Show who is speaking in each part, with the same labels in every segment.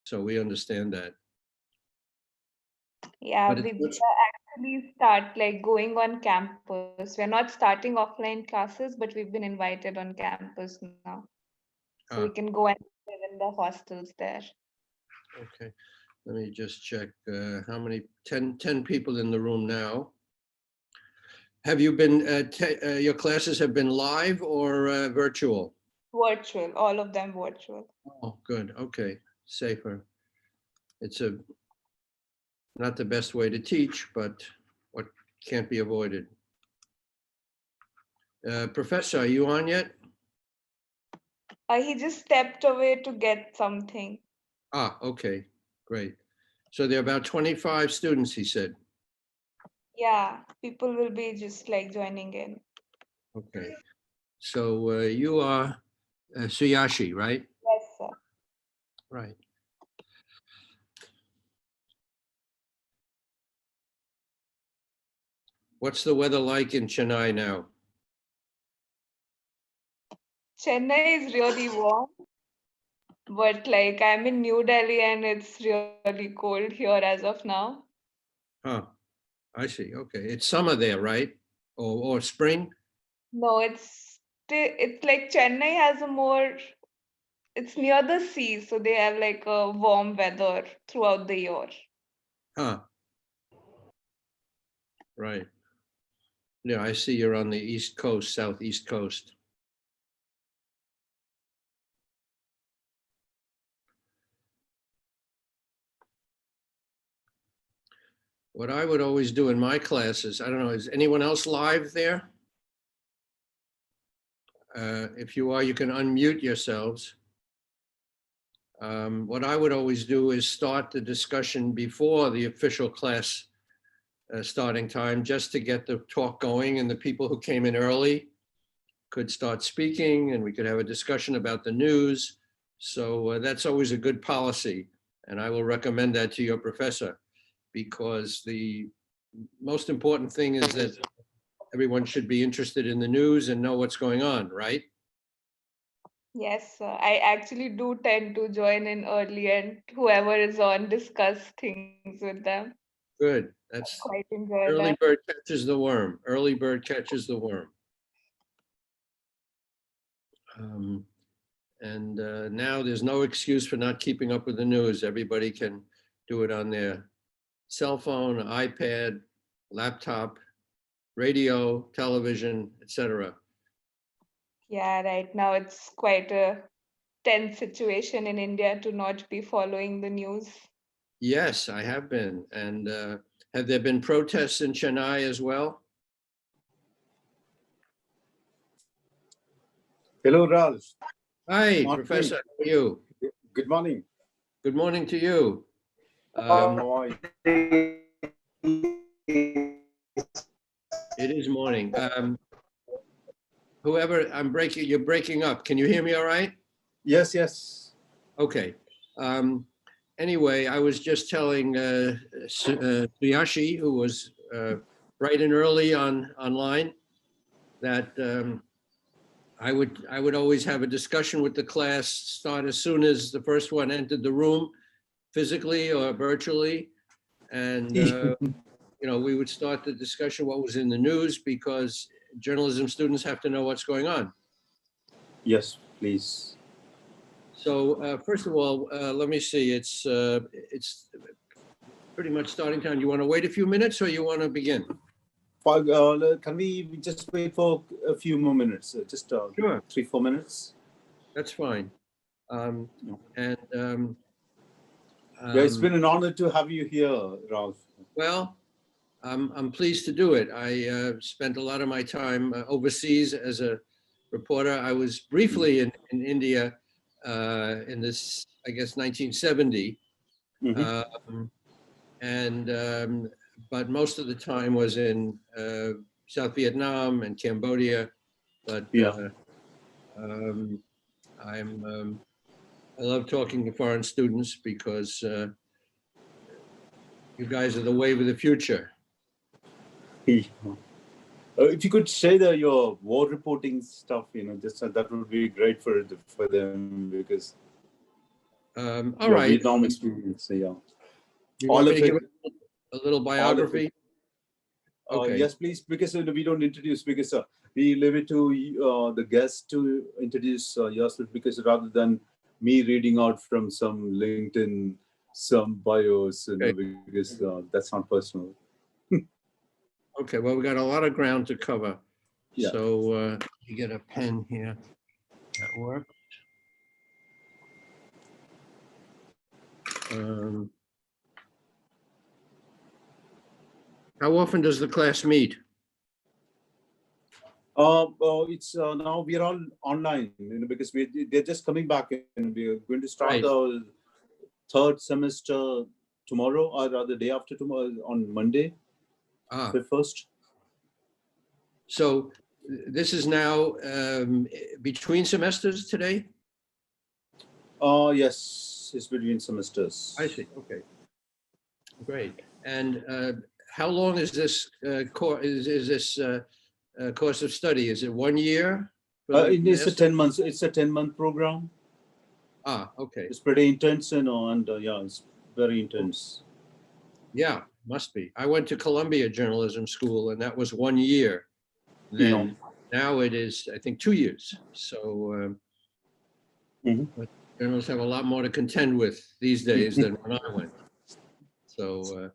Speaker 1: So we understand that.
Speaker 2: Yeah,
Speaker 1: But
Speaker 2: we
Speaker 1: it's
Speaker 2: actually start like going on campus. We're not starting offline classes, but we've been invited on campus now. So we can go and live in the hostels there.
Speaker 1: okay. Let me just check how many, 10 people in the room now. Have you been, your classes have been live or virtual?
Speaker 2: Virtual, all of them virtual.
Speaker 1: Oh, good. Okay. Safer. It's not the best way to teach, but what can't be avoided. Professor, are you on yet?
Speaker 2: He just stepped away to get something.
Speaker 1: Okay, great. So there are about 25 students, he said.
Speaker 2: Yeah, people will be just like joining in.
Speaker 1: Okay. So you are Suyashi, right?
Speaker 2: Yes, sir.
Speaker 1: Right. What's the weather like in Chennai now?
Speaker 2: Chennai is really warm, but like I'm in New Delhi and it's really cold here as of now.
Speaker 1: Huh, I see. Okay. It's summer there, right? Or spring?
Speaker 2: No, it's like Chennai has a more, it's near the sea, so they have like a warm weather throughout the year.
Speaker 1: Huh, right. Yeah, I see you're on the East Coast, Southeast Coast. What I would always do in my classes, I don't know, is anyone else live there? If you are, you can unmute yourselves. What I would always do is start the discussion before the official class starting time, just to get the talk going, and the people who came in early could start speaking and we could have a discussion about the news. So that's always a good policy. And I will recommend that to your professor, because the most important thing is that everyone should be interested in the news and know what's going on, right?
Speaker 2: Yes, sir. I actually do tend to join in early and whoever is on discuss things with them.
Speaker 1: Good.
Speaker 2: Quite
Speaker 1: That's
Speaker 2: enjoy that.
Speaker 1: early bird catches the worm. Early bird catches the worm. Um, and now there's no excuse for not keeping up with the news. Everybody can do it on their cell phone, iPad, laptop, radio, television, etc.
Speaker 2: Yeah, right now it's quite a tense situation in India to not be following the news.
Speaker 1: Yes, I have been. And have there been protests in Chennai as well?
Speaker 3: Hello, Ralph.
Speaker 1: Hi,
Speaker 3: Morning.
Speaker 1: Professor. How are you?
Speaker 3: Good morning.
Speaker 1: Good morning to you.
Speaker 3: How are
Speaker 1: It is morning. Whoever, you're breaking up. Can you hear me all right?
Speaker 3: Yes, yes.
Speaker 1: Okay. Anyway, I was just telling Suyashi, who was bright and early online, that I would always have a discussion with the class, start as soon as the first one entered the room, physically or virtually. And, we would start the discussion, what was in the news, because journalism students have to know what's going on.
Speaker 3: Yes, please.
Speaker 1: So first of all, let me see, it's pretty much starting time. You want to wait a few minutes or you want to begin?
Speaker 3: Can we just wait for a few more minutes? Just
Speaker 1: Sure.
Speaker 3: 3-4 minutes?
Speaker 1: That's fine.
Speaker 3: It's been an honor to have you here, Ralph.
Speaker 1: Well, I'm pleased to do it. I spent a lot of my time overseas as a reporter. I was briefly in India in this, I guess, 1970. But most of the time was in South Vietnam and Cambodia. But I love talking to foreign students because you guys are the wave of the future.
Speaker 3: If you could share your war reporting stuff, just that would be great for them, because
Speaker 1: All
Speaker 3: Your
Speaker 1: right.
Speaker 3: Vietnam experience. Yeah.
Speaker 1: You
Speaker 3: All
Speaker 1: want me
Speaker 3: of
Speaker 1: to give
Speaker 3: it.
Speaker 1: a little
Speaker 3: All of
Speaker 1: biography?
Speaker 3: it.
Speaker 1: Okay.
Speaker 3: Yes, please, because we don't introduce, because we leave it to the guest to introduce yourself, because rather than me reading out from some LinkedIn, some bios,
Speaker 1: Okay.
Speaker 3: because that's not personal.
Speaker 1: Okay, well, we got a lot of ground to cover.
Speaker 3: Yeah.
Speaker 1: So you get a pen here. That work. How often does the class meet?
Speaker 3: It's now we are all online, because they're just coming back, and we are going to start
Speaker 1: Right.
Speaker 3: the third semester tomorrow, or rather day after tomorrow, on Monday,
Speaker 1: Ah,
Speaker 3: 1st.
Speaker 1: so this is now between semesters today?
Speaker 3: Yes, it's between semesters.
Speaker 1: I see, okay. Great. And how long is this course, is this course of study? Is it 1 year? for the
Speaker 3: It's a
Speaker 1: master?
Speaker 3: 10 months. It's a 10-month program.
Speaker 1: Ah, okay.
Speaker 3: It's pretty intense, and yeah, it's very intense.
Speaker 1: Yeah, must be. I went to Columbia Journalism School and that was 1 year. Then now it is, I think, 2 years. So
Speaker 3: Mhm.
Speaker 1: but journalists have a lot more to contend with these days than when I went. So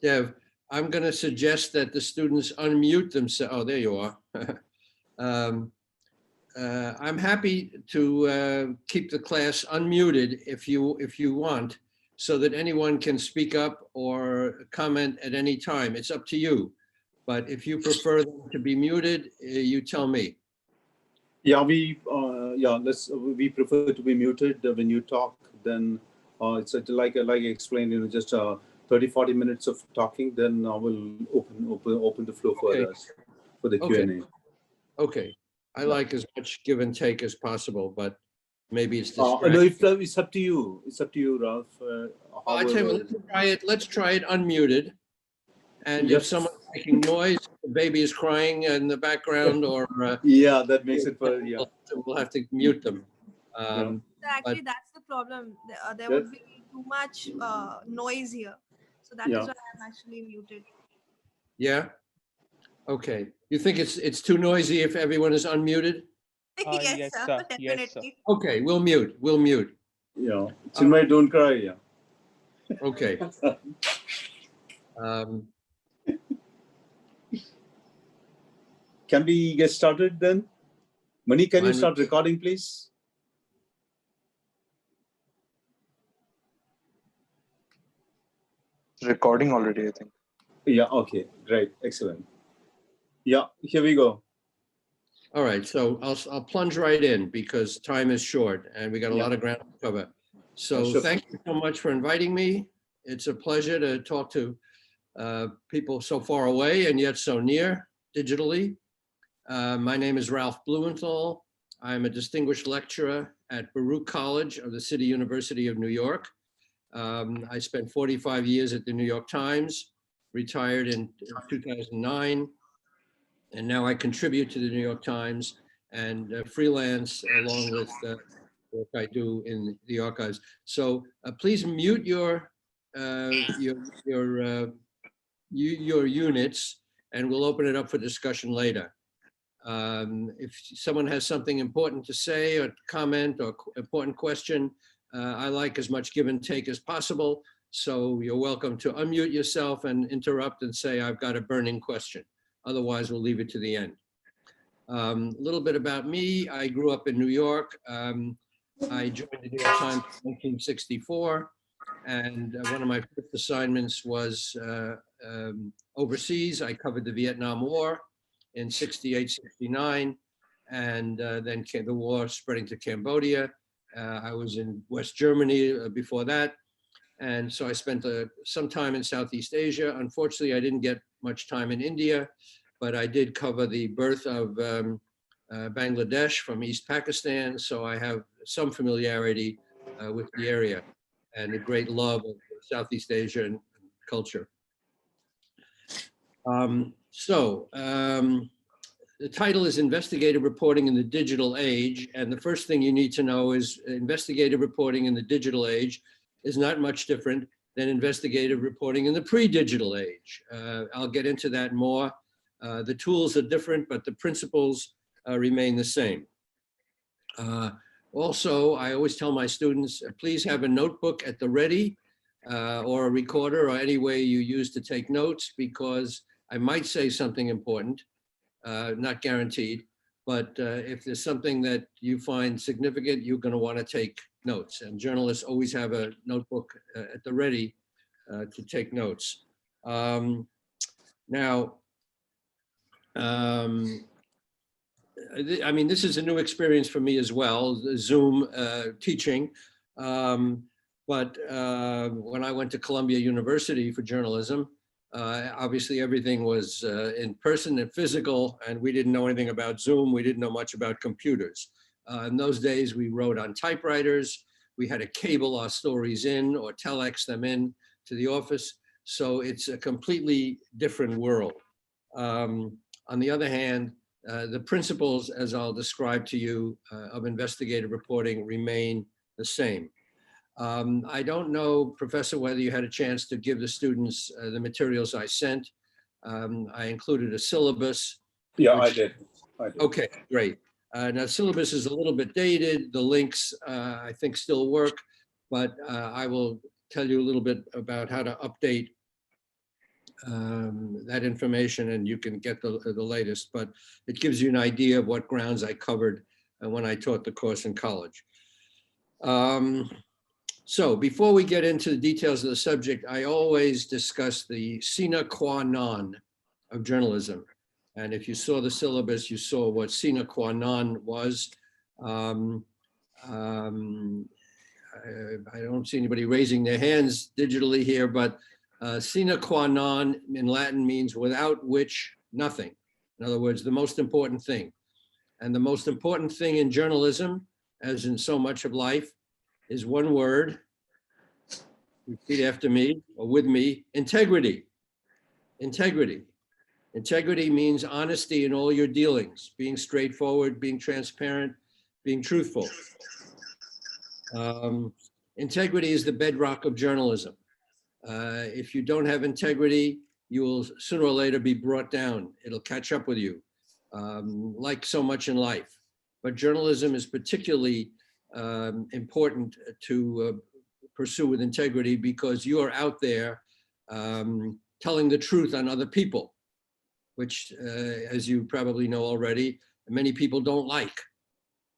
Speaker 1: Dev, I'm going to suggest that the students unmute themselves. Oh, there you are. I'm happy to keep the class unmuted if you want, so that anyone can speak up or comment at any time. It's up to you. But if you prefer them to be muted, you tell me.
Speaker 3: Yeah, we prefer to be muted when you talk. Then it's like I explained, just 30-40 minutes of talking. Then I will open the floor for
Speaker 1: Okay.
Speaker 3: us for the
Speaker 1: Okay.
Speaker 3: Q&A.
Speaker 1: Okay. I like as much give and take as possible, but maybe it's
Speaker 3: No,
Speaker 1: distracting.
Speaker 3: it's up to you. It's up to you, Ralph.
Speaker 1: I tell you what, let's try it unmuted. And if
Speaker 3: Yes.
Speaker 1: someone's making noise, the baby is crying in the background, or
Speaker 3: Yeah, that makes it for
Speaker 1: we'll have to mute them.
Speaker 3: Yeah.
Speaker 4: Actually, that's the problem. There
Speaker 3: Yes.
Speaker 4: would be too much noise here. So that is
Speaker 3: Yeah.
Speaker 4: why I'm actually muted.
Speaker 1: Yeah. Okay. You think it's too noisy if everyone is unmuted?
Speaker 4: Yes,
Speaker 5: Yes,
Speaker 4: sir.
Speaker 5: sir. Yes, sir.
Speaker 4: Definitely.
Speaker 1: Okay, we'll mute. We'll mute.
Speaker 3: Yeah. Chinmay, don't cry. Yeah.
Speaker 1: Okay. Um,
Speaker 3: Can we get started then? Mani, can you
Speaker 1: Mine-
Speaker 3: start recording, please?
Speaker 5: Recording already, I think.
Speaker 3: Yeah. Okay. Great. Excellent. Yeah. Here we go.
Speaker 1: all right. So I'll plunge right in because time is short and we got a
Speaker 3: Yeah.
Speaker 1: lot of ground to cover. So
Speaker 3: Sure.
Speaker 1: thank you so much for inviting me. It's a pleasure to talk to people so far away and yet so near digitally. My name is Ralph Blumenthal. I'm a distinguished lecturer at Baruch College of the City University of New York. I spent 45 years at the New York Times, retired in 2009, and now I contribute to the New York Times and freelance along with work I do in the archives. So please mute your units, and we'll open it up for discussion later. If someone has something important to say or comment or important question, I like as much give and take as possible. So you're welcome to unmute yourself and interrupt and say, I've got a burning question. Otherwise, we'll leave it to the end. A little bit about me. I grew up in New York. I joined the New York Times in 1964. And one of my first assignments was overseas. I covered the Vietnam War in 68, 69, and then came the war spreading to Cambodia. I was in West Germany before that. And so I spent some time in Southeast Asia. Unfortunately, I didn't get much time in India, but I did cover the birth of Bangladesh from East Pakistan. So I have some familiarity with the area and a great love of Southeast Asian culture. The title is Investigative Reporting in the Digital Age. And the first thing you need to know is investigative reporting in the digital age is not much different than investigative reporting in the pre-digital age. I'll get into that more. The tools are different, but the principles remain the same. Also, I always tell my students, please have a notebook at the ready or a recorder or any way you use to take notes, because I might say something important, not guaranteed, but if there's something that you find significant, you're going to want to take notes. And journalists always have a notebook at the ready to take notes. I mean, this is a new experience for me as well, the Zoom teaching. But when I went to Columbia University for journalism, obviously everything was in person and physical, and we didn't know anything about Zoom. We didn't know much about computers. In those days, we wrote on typewriters. We had to cable our stories in or telex them in to the office. So it's a completely different world. On the other hand, the principles, as I'll describe to you, of investigative reporting remain the same. I don't know, Professor, whether you had a chance to give the students the materials I sent. I included a syllabus.
Speaker 3: Yeah, I did.
Speaker 1: Okay, great. Now, syllabus is a little bit dated. The links, I think, still work, but I will tell you a little bit about how to update that information, and you can get the latest, but it gives you an idea of what grounds I covered when I taught the course in college. So before we get into the details of the subject, I always discuss the sine qua non of journalism. And if you saw the syllabus, you saw what sine qua non was. I don't see anybody raising their hands digitally here, but sine qua non in Latin means without which nothing. In other words, the most important thing. And the most important thing in journalism, as in so much of life, is one word. Repeat after me or with me: integrity. Integrity. Integrity means honesty in all your dealings, being straightforward, being transparent, being truthful. Integrity is the bedrock of journalism. If you don't have integrity, you will sooner or later be brought down. It'll catch up with you, like so much in life. But journalism is particularly important to pursue with integrity, because you are out there telling the truth on other people, which, as you probably know already, many people don't like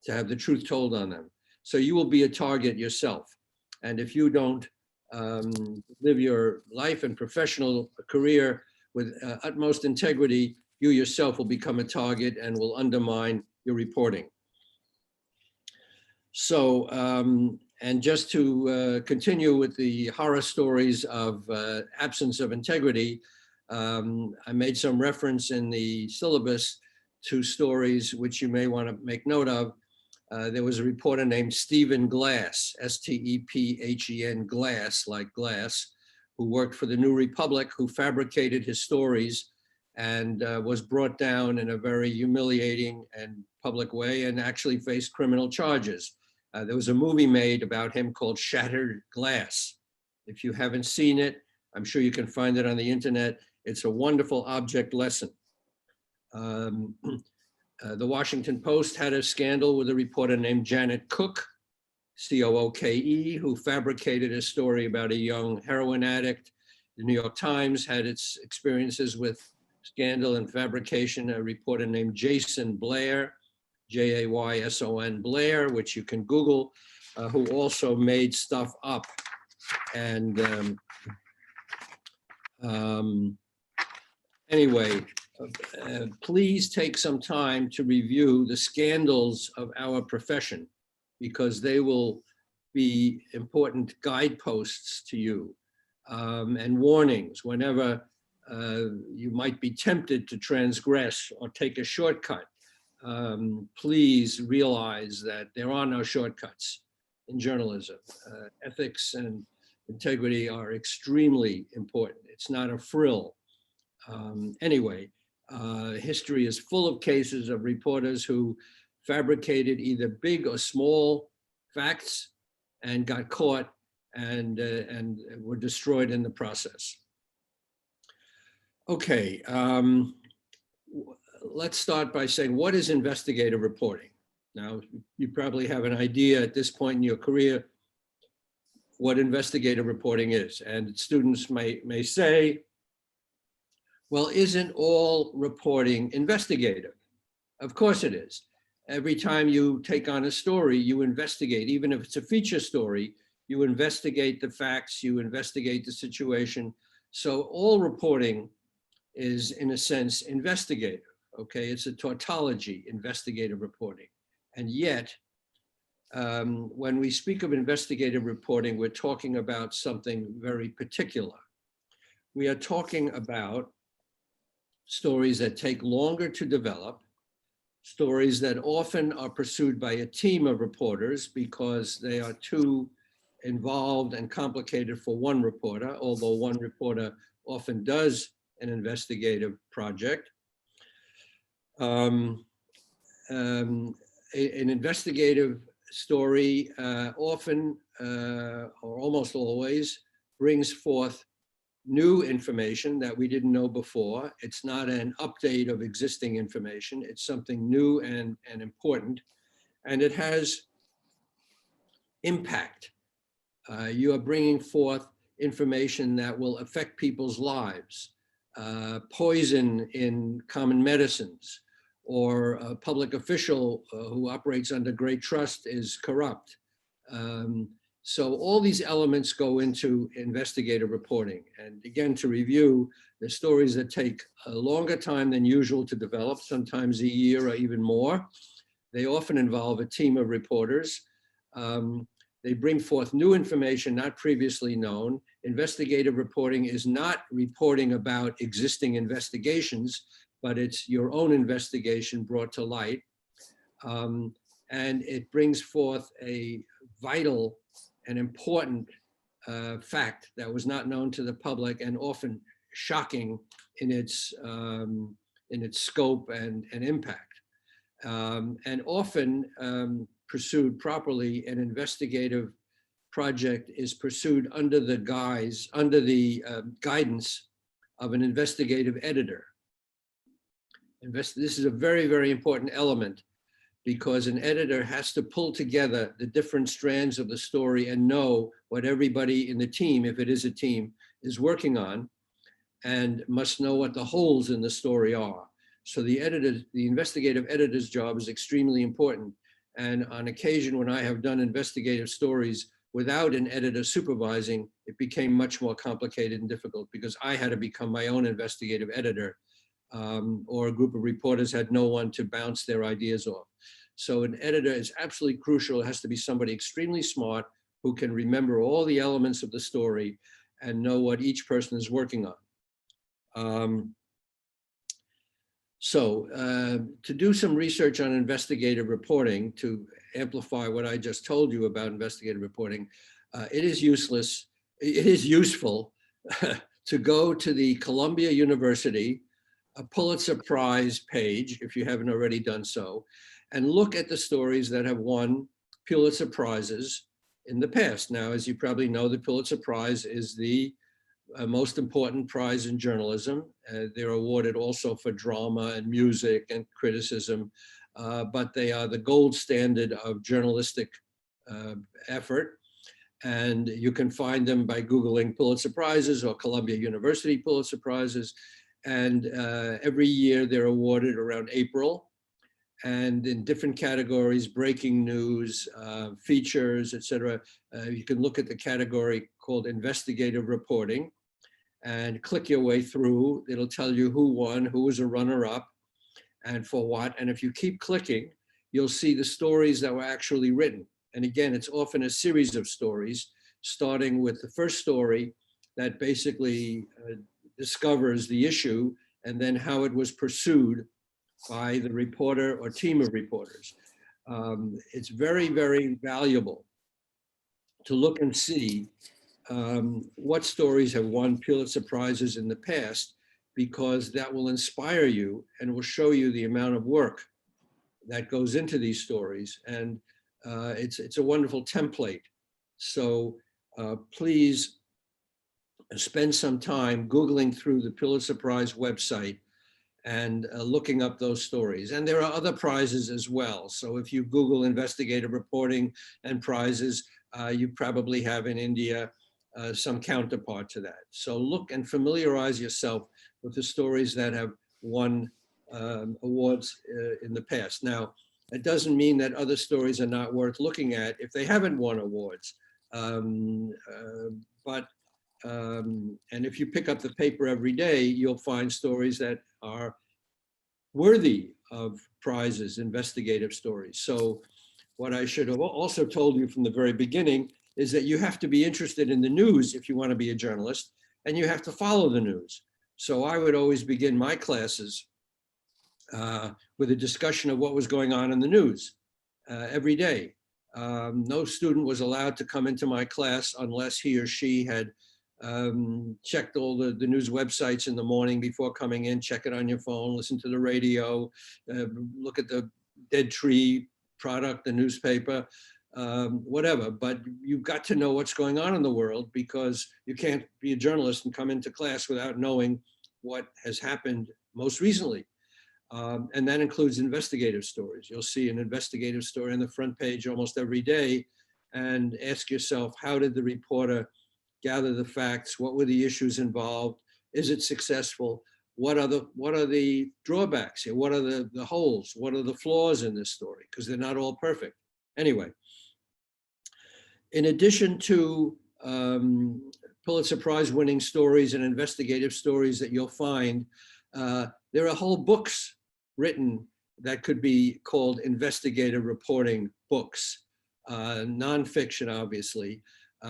Speaker 1: to have the truth told on them. So you will be a target yourself. And if you don't live your life and professional career with utmost integrity, you yourself will become a target and will undermine your reporting. So, and just to continue with the horror stories of absence of integrity, I made some reference in the syllabus to stories which you may want to make note of. There was a reporter named Stephen Glass, S-T-E-P-H-E-N, Glass, like glass, who worked for the New Republic, who fabricated his stories and was brought down in a very humiliating and public way and actually faced criminal charges. There was a movie made about him called Shattered Glass. If you haven't seen it, I'm sure you can find it on the internet. It's a wonderful object lesson. The Washington Post had a scandal with a reporter named Janet Cook, C-O-O-K-E, who fabricated a story about a young heroin addict. The New York Times had its experiences with scandal and fabrication. A reporter named Jason Blair, J-A-Y-S-O-N Blair, which you can Google, who also made stuff up. And anyway, please take some time to review the scandals of our profession, because they will be important guideposts to you and warnings whenever you might be tempted to transgress or take a shortcut. Please realize that there are no shortcuts in journalism. Ethics and integrity are extremely important. It's not a frill. Anyway, history is full of cases of reporters who fabricated either big or small facts and got caught and were destroyed in the process. Okay, let's start by saying, what is investigative reporting? Now, you probably have an idea at this point in your career what investigative reporting is. And students may say, well, isn't all reporting investigative? Of course it is. Every time you take on a story, you investigate, even if it's a feature story, you investigate the facts, you investigate the situation. So all reporting is, in a sense, investigative, okay? It's a tautology, investigative reporting. And yet, when we speak of investigative reporting, we're talking about something very particular. We are talking about stories that take longer to develop, stories that often are pursued by a team of reporters because they are too involved and complicated for one reporter, although one reporter often does an investigative project. An investigative story often or almost always brings forth new information that we didn't know before. It's not an update of existing information. It's something new and important, and it has impact. You are bringing forth information that will affect people's lives. Poison in common medicines, or a public official who operates under great trust is corrupt. So all these elements go into investigative reporting. And again, to review, the stories that take a longer time than usual to develop, sometimes a year or even more. They often involve a team of reporters. They bring forth new information not previously known. Investigative reporting is not reporting about existing investigations, but it's your own investigation brought to light. And it brings forth a vital and important fact that was not known to the public and often shocking in its scope and impact. And often pursued properly, an investigative project is pursued under the guidance of an investigative editor. This is a very, very important element, because an editor has to pull together the different strands of the story and know what everybody in the team, if it is a team, is working on, and must know what the holes in the story are. So the investigative editor's job is extremely important. And on occasion, when I have done investigative stories without an editor supervising, it became much more complicated and difficult because I had to become my own investigative editor, or a group of reporters had no one to bounce their ideas off. So an editor is absolutely crucial. It has to be somebody extremely smart who can remember all the elements of the story and know what each person is working on. To do some research on investigative reporting, to amplify what I just told you about investigative reporting, it is useful to go to the Columbia University, a Pulitzer Prize page, if you haven't already done so, and look at the stories that have won Pulitzer Prizes in the past. Now, as you probably know, the Pulitzer Prize is the most important prize in journalism. They're awarded also for drama and music and criticism, but they are the gold standard of journalistic effort. And you can find them by Googling Pulitzer Prizes or Columbia University Pulitzer Prizes. And every year they're awarded around April, and in different categories: breaking news, features, etc. You can look at the category called investigative reporting and click your way through. It'll tell you who won, who was a runner-up, and for what. And if you keep clicking, you'll see the stories that were actually written. And again, it's often a series of stories, starting with the first story that basically discovers the issue, and then how it was pursued by the reporter or team of reporters. It's very, very valuable to look and see what stories have won Pulitzer Prizes in the past, because that will inspire you and will show you the amount of work that goes into these stories. And it's a wonderful template. So please spend some time Googling through the Pulitzer Prize website and looking up those stories. And there are other prizes as well. So if you Google investigative reporting and prizes, you probably have in India some counterpart to that. So look and familiarize yourself with the stories that have won awards in the past. Now, it doesn't mean that other stories are not worth looking at if they haven't won awards. And if you pick up the paper every day, you'll find stories that are worthy of prizes, investigative stories. So what I should have also told you from the very beginning is that you have to be interested in the news if you want to be a journalist, and you have to follow the news. So I would always begin my classes with a discussion of what was going on in the news every day. No student was allowed to come into my class unless he or she had checked all the news websites in the morning before coming in, check it on your phone, listen to the radio, look at the dead tree product, the newspaper, whatever. But you've got to know what's going on in the world, because you can't be a journalist and come into class without knowing what has happened most recently. And that includes investigative stories. You'll see an investigative story on the front page almost every day, and ask yourself, how did the reporter gather the facts? What were the issues involved? Is it successful? What are the drawbacks here? What are the holes? What are the flaws in this story? Because they're not all perfect. Anyway, in addition to Pulitzer Prize winning stories and investigative stories that you'll find, there are whole books written that could be called investigative reporting books, nonfiction, obviously.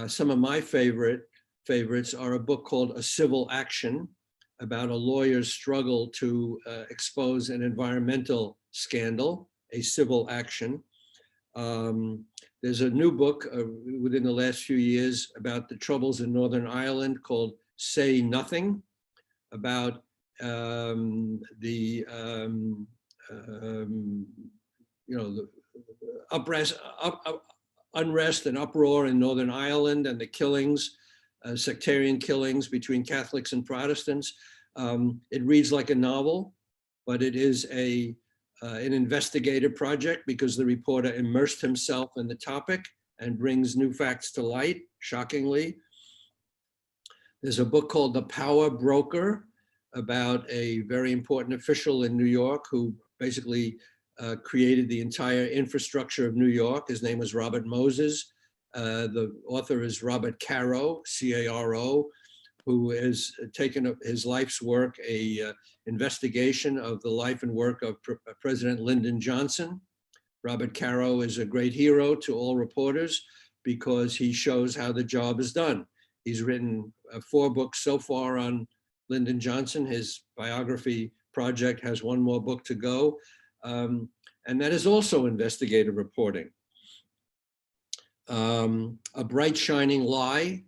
Speaker 1: Some of my favorites are a book called A Civil Action, about a lawyer's struggle to expose an environmental scandal, A Civil Action. There's a new book within the last few years about the troubles in Northern Ireland called Say Nothing, about the unrest and uproar in Northern Ireland, and the killings, sectarian killings between Catholics and Protestants. It reads like a novel, but it is an investigative project, because the reporter immersed himself in the topic and brings new facts to light, shockingly. There's a book called The Power Broker, about a very important official in New York who basically created the entire infrastructure of New York. His name was Robert Moses. The author is Robert Caro, C-A-R-O, who has taken his life's work, a investigation of the life and work of President Lyndon Johnson. Robert Caro is a great hero to all reporters, because he shows how the job is done. He's written 4 books so far on Lyndon Johnson. His biography project has 1 more book to go. And that is also investigative reporting. A Bright Shining Lie,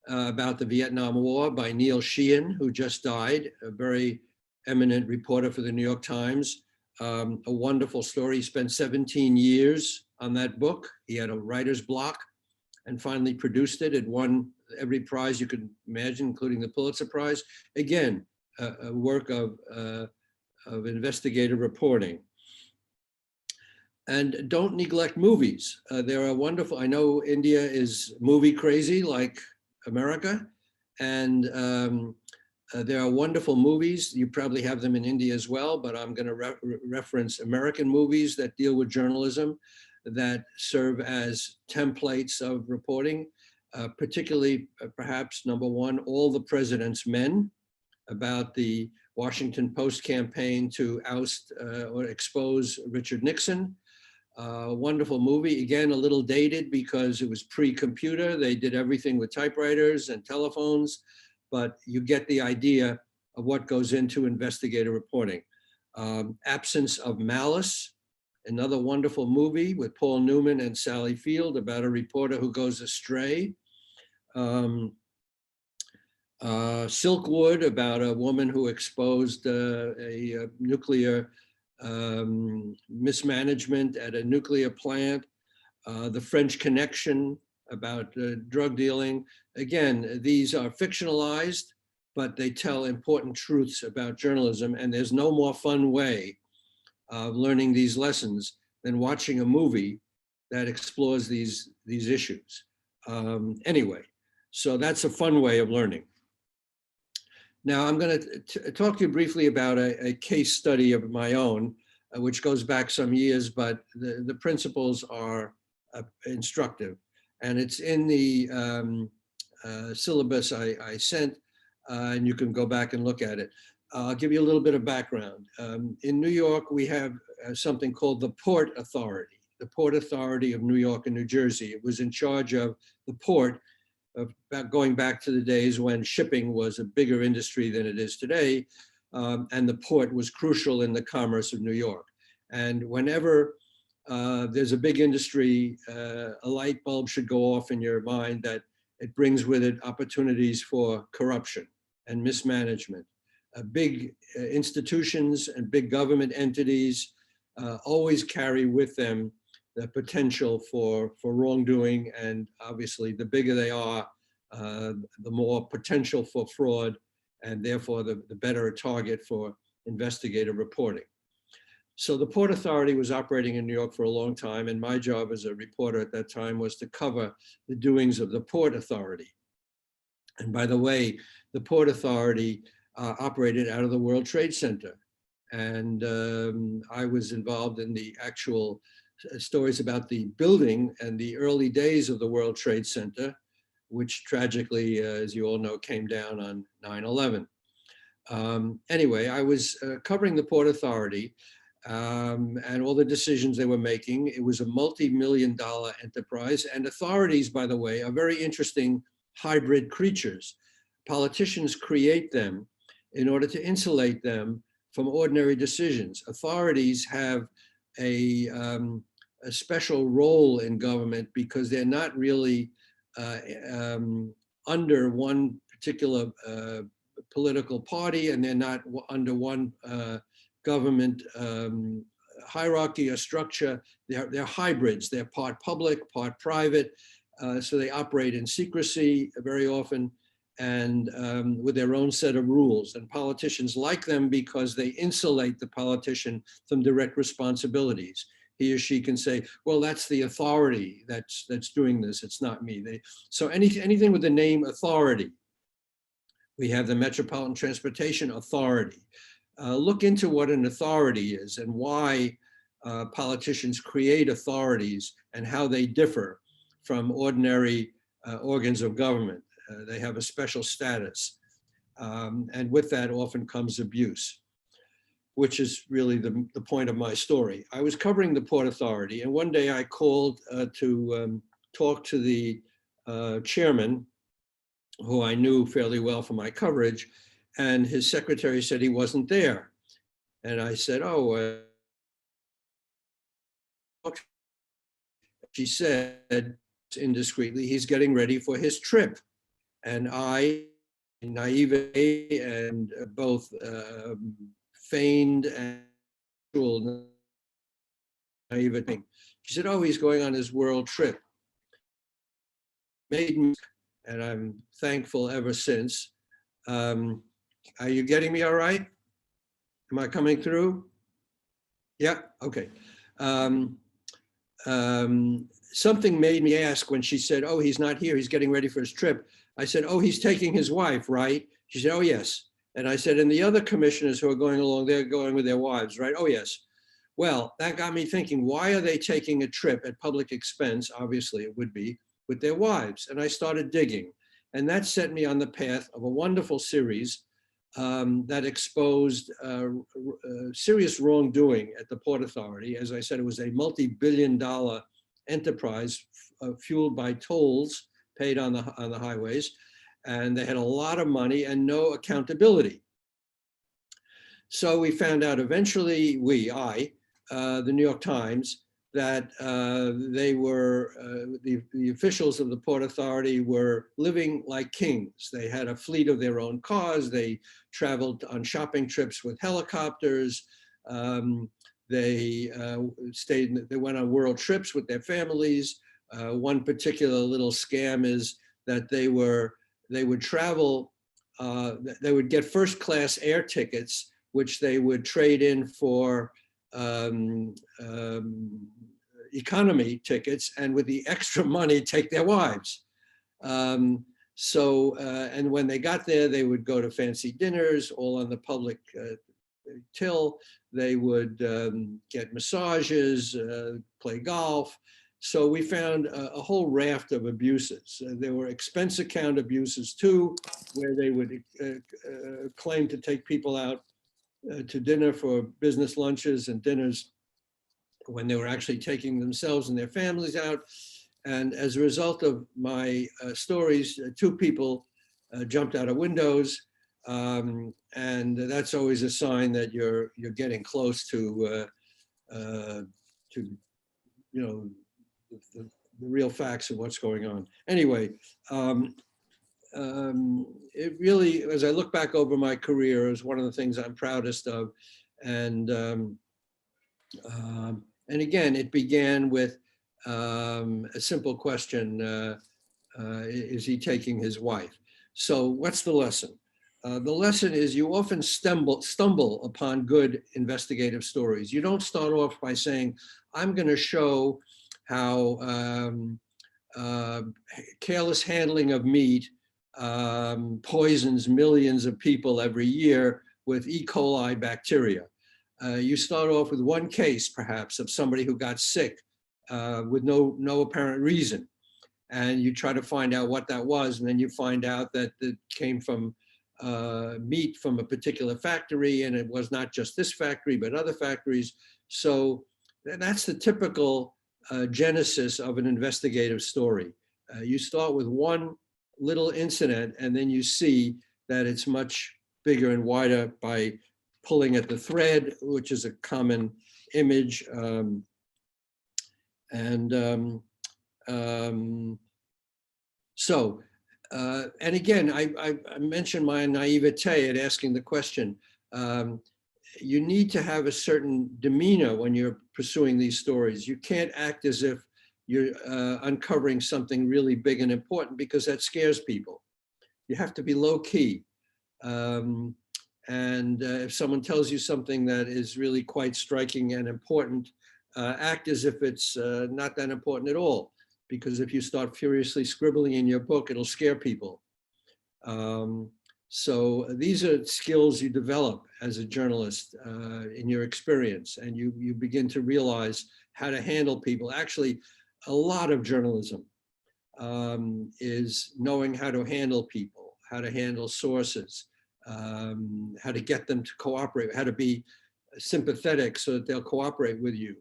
Speaker 1: about the Vietnam War, by Neil Sheehan, who just died, a very eminent reporter for the New York Times. A wonderful story. He spent 17 years on that book. He had a writer's block and finally produced it. It won every prize you could imagine, including the Pulitzer Prize. Again, a work of investigative reporting. And don't neglect movies. There are wonderful, I know India is movie crazy like America, and there are wonderful movies. You probably have them in India as well, but I'm going to reference American movies that deal with journalism, that serve as templates of reporting, particularly perhaps number 1, All the President's Men, about the Washington Post campaign to oust or expose Richard Nixon. Wonderful movie, again, a little dated because it was pre-computer. They did everything with typewriters and telephones, but you get the idea of what goes into investigative reporting. Absence of Malice, another wonderful movie with Paul Newman and Sally Field, about a reporter who goes astray. Silkwood, about a woman who exposed a nuclear mismanagement at a nuclear plant. The French Connection, about drug dealing. Again, these are fictionalized, but they tell important truths about journalism, and there's no more fun way of learning these lessons than watching a movie that explores these issues. Anyway, so that's a fun way of learning. Now I'm going to talk to you briefly about a case study of my own, which goes back some years, but the principles are instructive. And it's in the syllabus I sent, and you can go back and look at it. I'll give you a little bit of background. In New York, we have something called the Port Authority, the Port Authority of New York and New Jersey. It was in charge of the port, going back to the days when shipping was a bigger industry than it is today, and the port was crucial in the commerce of New York. And whenever there's a big industry, a light bulb should go off in your mind that it brings with it opportunities for corruption and mismanagement. Big institutions and big government entities always carry with them the potential for wrongdoing, and obviously the bigger they are, the more potential for fraud, and therefore the better a target for investigative reporting. So the Port Authority was operating in New York for a long time, and my job as a reporter at that time was to cover the doings of the Port Authority. And by the way, the Port Authority operated out of the World Trade Center. And I was involved in the actual stories about the building and the early days of the World Trade Center, which tragically, as you all know, came down on 9/11. Anyway, I was covering the Port Authority and all the decisions they were making. It was a multi-million-dollar enterprise, and authorities, by the way, are very interesting hybrid creatures. Politicians create them in order to insulate them from ordinary decisions. Authorities have a special role in government because they're not really under one particular political party, and they're not under one government hierarchy or structure. They're hybrids. They're part public, part private. So they operate in secrecy very often, and with their own set of rules. And politicians like them because they insulate the politician from direct responsibilities. He or she can say, well, that's the authority that's doing this. It's not me. So anything with the name authority. We have the Metropolitan Transportation Authority. Look into what an authority is and why politicians create authorities and how they differ from ordinary organs of government. They have a special status. And with that often comes abuse, which is really the point of my story. I was covering the Port Authority, and one day I called to talk to the chairman, who I knew fairly well from my coverage, and his secretary said he wasn't there. And I said, oh, she said indiscreetly, he's getting ready for his trip. And I, naivete and both feigned and actual naivete, she said, oh, he's going on his world trip. Made me, and I'm thankful ever since. Are you getting me all right? Am I coming through? Yeah, okay. Something made me ask when she said, oh, he's not here, he's getting ready for his trip. I said, oh, he's taking his wife, right? She said, oh, yes. And I said, and the other commissioners who are going along, they're going with their wives, right? Oh, yes. Well, that got me thinking, why are they taking a trip at public expense? Obviously, it would be with their wives. And I started digging. And that set me on the path of a wonderful series that exposed serious wrongdoing at the Port Authority. As I said, it was a multi-billion-dollar enterprise fueled by tolls paid on the highways, and they had a lot of money and no accountability. So we found out eventually, the New York Times, that they were, the officials of the Port Authority were living like kings. They had a fleet of their own cars. They traveled on shopping trips with helicopters. They they went on world trips with their families. One particular little scam is that they would travel, they would get first class air tickets, which they would trade in for economy tickets, and with the extra money take their wives. And when they got there, they would go to fancy dinners, all on the public till. They would get massages, play golf. So we found a whole raft of abuses. There were expense account abuses too, where they would claim to take people out to dinner for business lunches and dinners when they were actually taking themselves and their families out. And as a result of my stories, 2 people jumped out of windows. And that's always a sign that you're getting close to the real facts of what's going on. Anyway, it really, as I look back over my career, is one of the things I'm proudest of. And again, it began with a simple question, is he taking his wife? So what's the lesson? The lesson is you often stumble upon good investigative stories. You don't start off by saying, I'm going to show how careless handling of meat poisons millions of people every year with E. coli bacteria. You start off with one case, perhaps, of somebody who got sick with no apparent reason. And you try to find out what that was, and then you find out that it came from meat from a particular factory, and it was not just this factory, but other factories. So that's the typical genesis of an investigative story. You start with one little incident, and then you see that it's much bigger and wider by pulling at the thread, which is a common image. And again, I mentioned my naivete at asking the question. You need to have a certain demeanor when you're pursuing these stories. You can't act as if you're uncovering something really big and important, because that scares people. You have to be low key. If someone tells you something that is really quite striking and important, act as if it's not that important at all. Because if you start furiously scribbling in your book, it'll scare people. So these are skills you develop as a journalist in your experience, and you begin to realize how to handle people. Actually, a lot of journalism is knowing how to handle people, how to handle sources, how to get them to cooperate, how to be sympathetic so that they'll cooperate with you.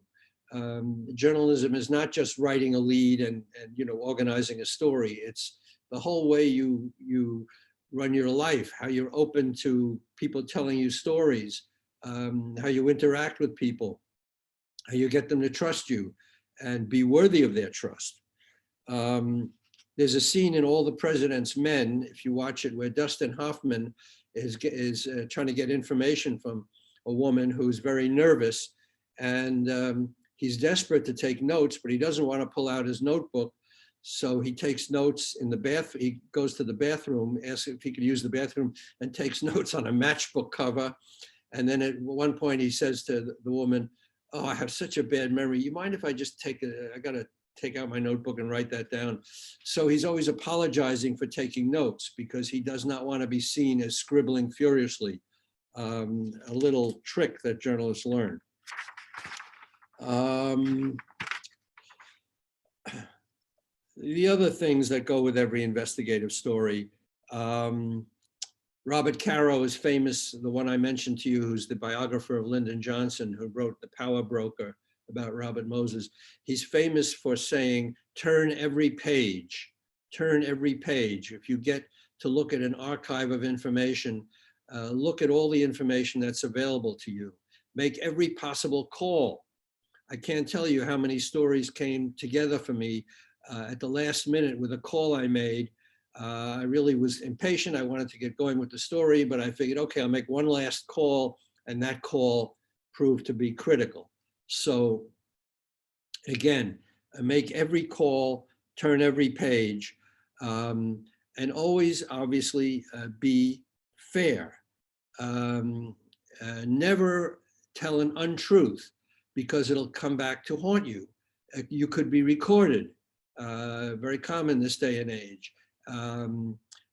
Speaker 1: Journalism is not just writing a lead and organizing a story. It's the whole way you run your life, how you're open to people telling you stories, how you interact with people, how you get them to trust you and be worthy of their trust. There's a scene in All the President's Men, if you watch it, where Dustin Hoffman is trying to get information from a woman who's very nervous, and he's desperate to take notes, but he doesn't want to pull out his notebook. So he takes notes in the bathroom. He goes to the bathroom, asks if he could use the bathroom, and takes notes on a matchbook cover. And then at one point he says to the woman, "Oh, I have such a bad memory. You mind if I just I got to take out my notebook and write that down?" So he's always apologizing for taking notes because he does not want to be seen as scribbling furiously. A little trick that journalists learn. The other things that go with every investigative story, Robert Caro is famous, the one I mentioned to you, who's the biographer of Lyndon Johnson, who wrote The Power Broker about Robert Moses. He's famous for saying, turn every page, turn every page. If you get to look at an archive of information, look at all the information that's available to you. Make every possible call. I can't tell you how many stories came together for me at the last minute with a call I made. I really was impatient. I wanted to get going with the story, but I figured, okay, I'll make one last call, and that call proved to be critical. So again, make every call, turn every page, and always obviously be fair. Never tell an untruth, because it'll come back to haunt you. You could be recorded, very common this day and age.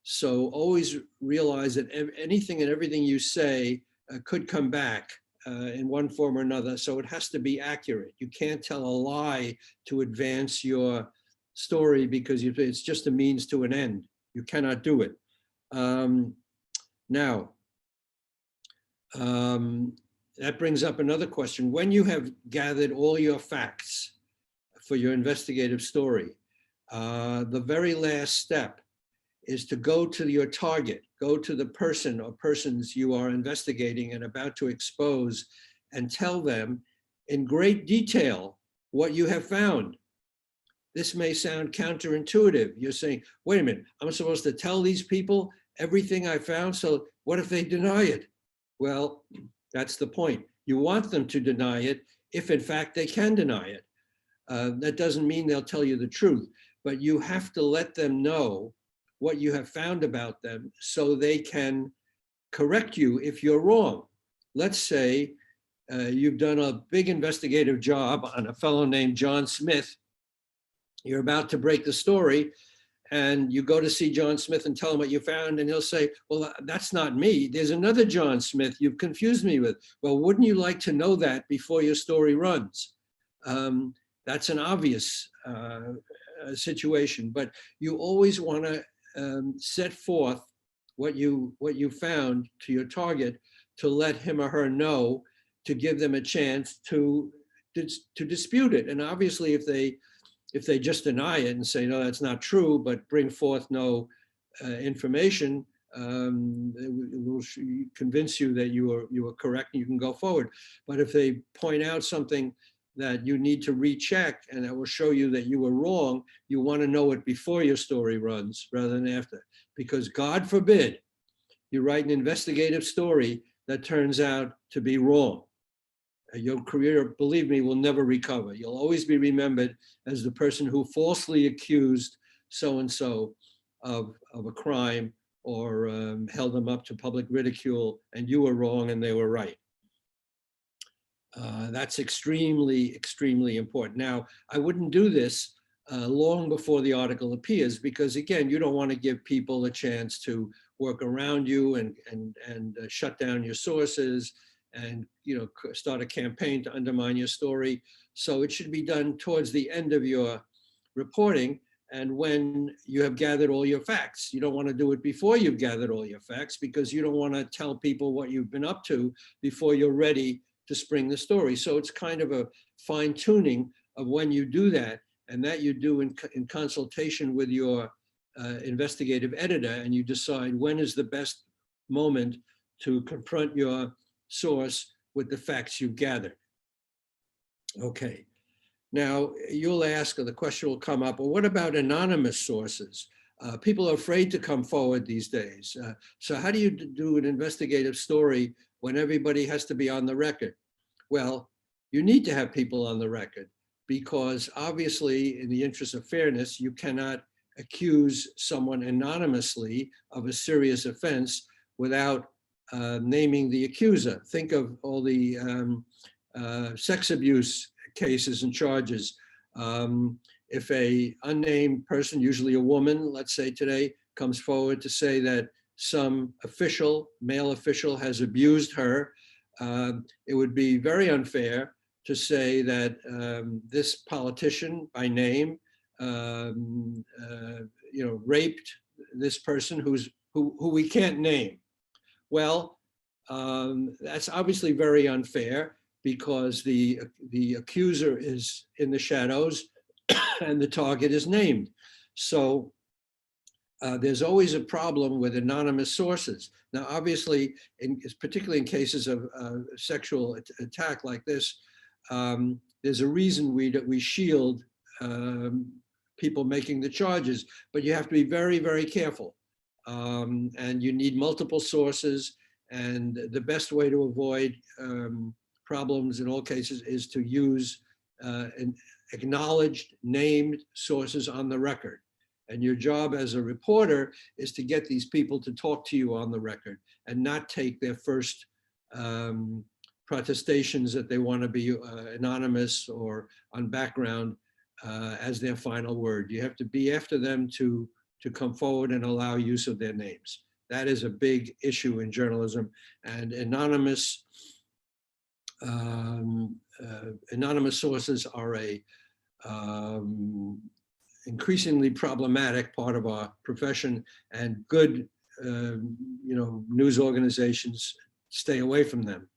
Speaker 1: So always realize that anything and everything you say could come back in one form or another. So it has to be accurate. You can't tell a lie to advance your story, because it's just a means to an end. You cannot do it. Now, that brings up another question. When you have gathered all your facts for your investigative story, the very last step is to go to your target, go to the person or persons you are investigating and about to expose, and tell them in great detail what you have found. This may sound counterintuitive. You're saying, wait a minute, I'm supposed to tell these people everything I found, so what if they deny it? Well, that's the point. You want them to deny it if in fact they can deny it. That doesn't mean they'll tell you the truth, but you have to let them know what you have found about them so they can correct you if you're wrong. Let's say you've done a big investigative job on a fellow named John Smith. You're about to break the story, and you go to see John Smith and tell him what you found, and he'll say, well, that's not me. There's another John Smith you've confused me with. Well, wouldn't you like to know that before your story runs? That's an obvious situation, but you always want to set forth what you found to your target, to let him or her know, to give them a chance to dispute it. And obviously, if they just deny it and say, no, that's not true, but bring forth no information, it will convince you that you are correct and you can go forward. But if they point out something that you need to recheck and that will show you that you were wrong, you want to know it before your story runs rather than after. Because God forbid you write an investigative story that turns out to be wrong. Your career, believe me, will never recover. You'll always be remembered as the person who falsely accused so-and-so of a crime, or held them up to public ridicule, and you were wrong and they were right. That's extremely, extremely important. Now, I wouldn't do this long before the article appears, because again, you don't want to give people a chance to work around you and shut down your sources and start a campaign to undermine your story. So it should be done towards the end of your reporting, and when you have gathered all your facts. You don't want to do it before you've gathered all your facts, because you don't want to tell people what you've been up to before you're ready to spring the story. So it's kind of a fine tuning of when you do that, and that you do in consultation with your investigative editor, and you decide when is the best moment to confront your source with the facts you've gathered. Okay, now you'll ask, or the question will come up, well, what about anonymous sources? People are afraid to come forward these days. So how do you do an investigative story when everybody has to be on the record? Well, you need to have people on the record, because obviously in the interest of fairness, you cannot accuse someone anonymously of a serious offense without naming the accuser. Think of all the sex abuse cases and charges. If a unnamed person, usually a woman, let's say today, comes forward to say that some official, male official, has abused her, it would be very unfair to say that this politician by name, raped this person who we can't name. Well, that's obviously very unfair, because the accuser is in the shadows and the target is named. So there's always a problem with anonymous sources. Now, obviously, particularly in cases of sexual attack like this, There's a reason we shield people making the charges, but you have to be very, very careful. And you need multiple sources. And the best way to avoid problems in all cases is to use acknowledged, named sources on the record. And your job as a reporter is to get these people to talk to you on the record and not take their first protestations that they want to be anonymous or on background as their final word. You have to be after them to come forward and allow use of their names. That is a big issue in journalism, and anonymous sources are a increasingly problematic part of our profession, and good news organizations stay away from them.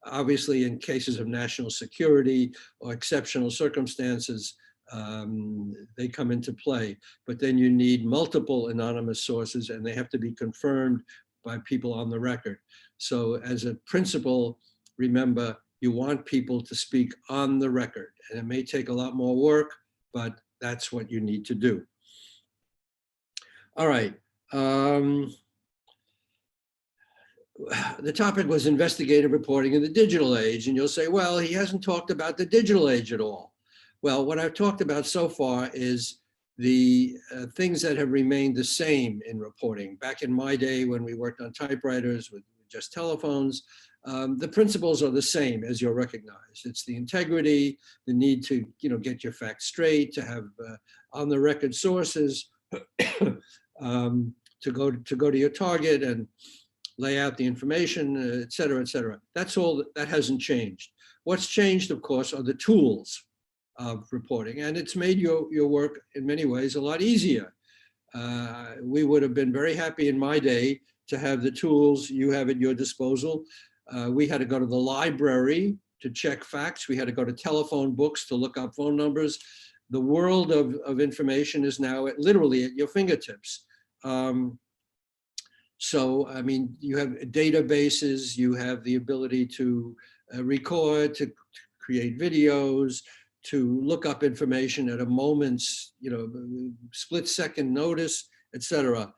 Speaker 1: Obviously, in cases of national security or exceptional circumstances, they come into play. But then you need multiple anonymous sources, and they have to be confirmed by people on the record. So as a principle, remember, you want people to speak on the record. And it may take a lot more work, but that's what you need to do. All right. The topic was investigative reporting in the digital age. And you'll say, well, he hasn't talked about the digital age at all. Well, what I've talked about so far is the things that have remained the same in reporting. Back in my day when we worked on typewriters with just telephones, the principles are the same, as you'll recognize. It's the integrity, the need to get your facts straight, to have on the record sources, to go to your target and lay out the information, et cetera, et cetera. That's all, that hasn't changed. What's changed, of course, are the tools of reporting, and it's made your work in many ways a lot easier. We would have been very happy in my day to have the tools you have at your disposal. We had to go to the library to check facts. We had to go to telephone books to look up phone numbers. The world of information is now literally at your fingertips. So, I mean, you have databases, you have the ability to record, to create videos, to look up information at a moment's, split-second notice, et cetera.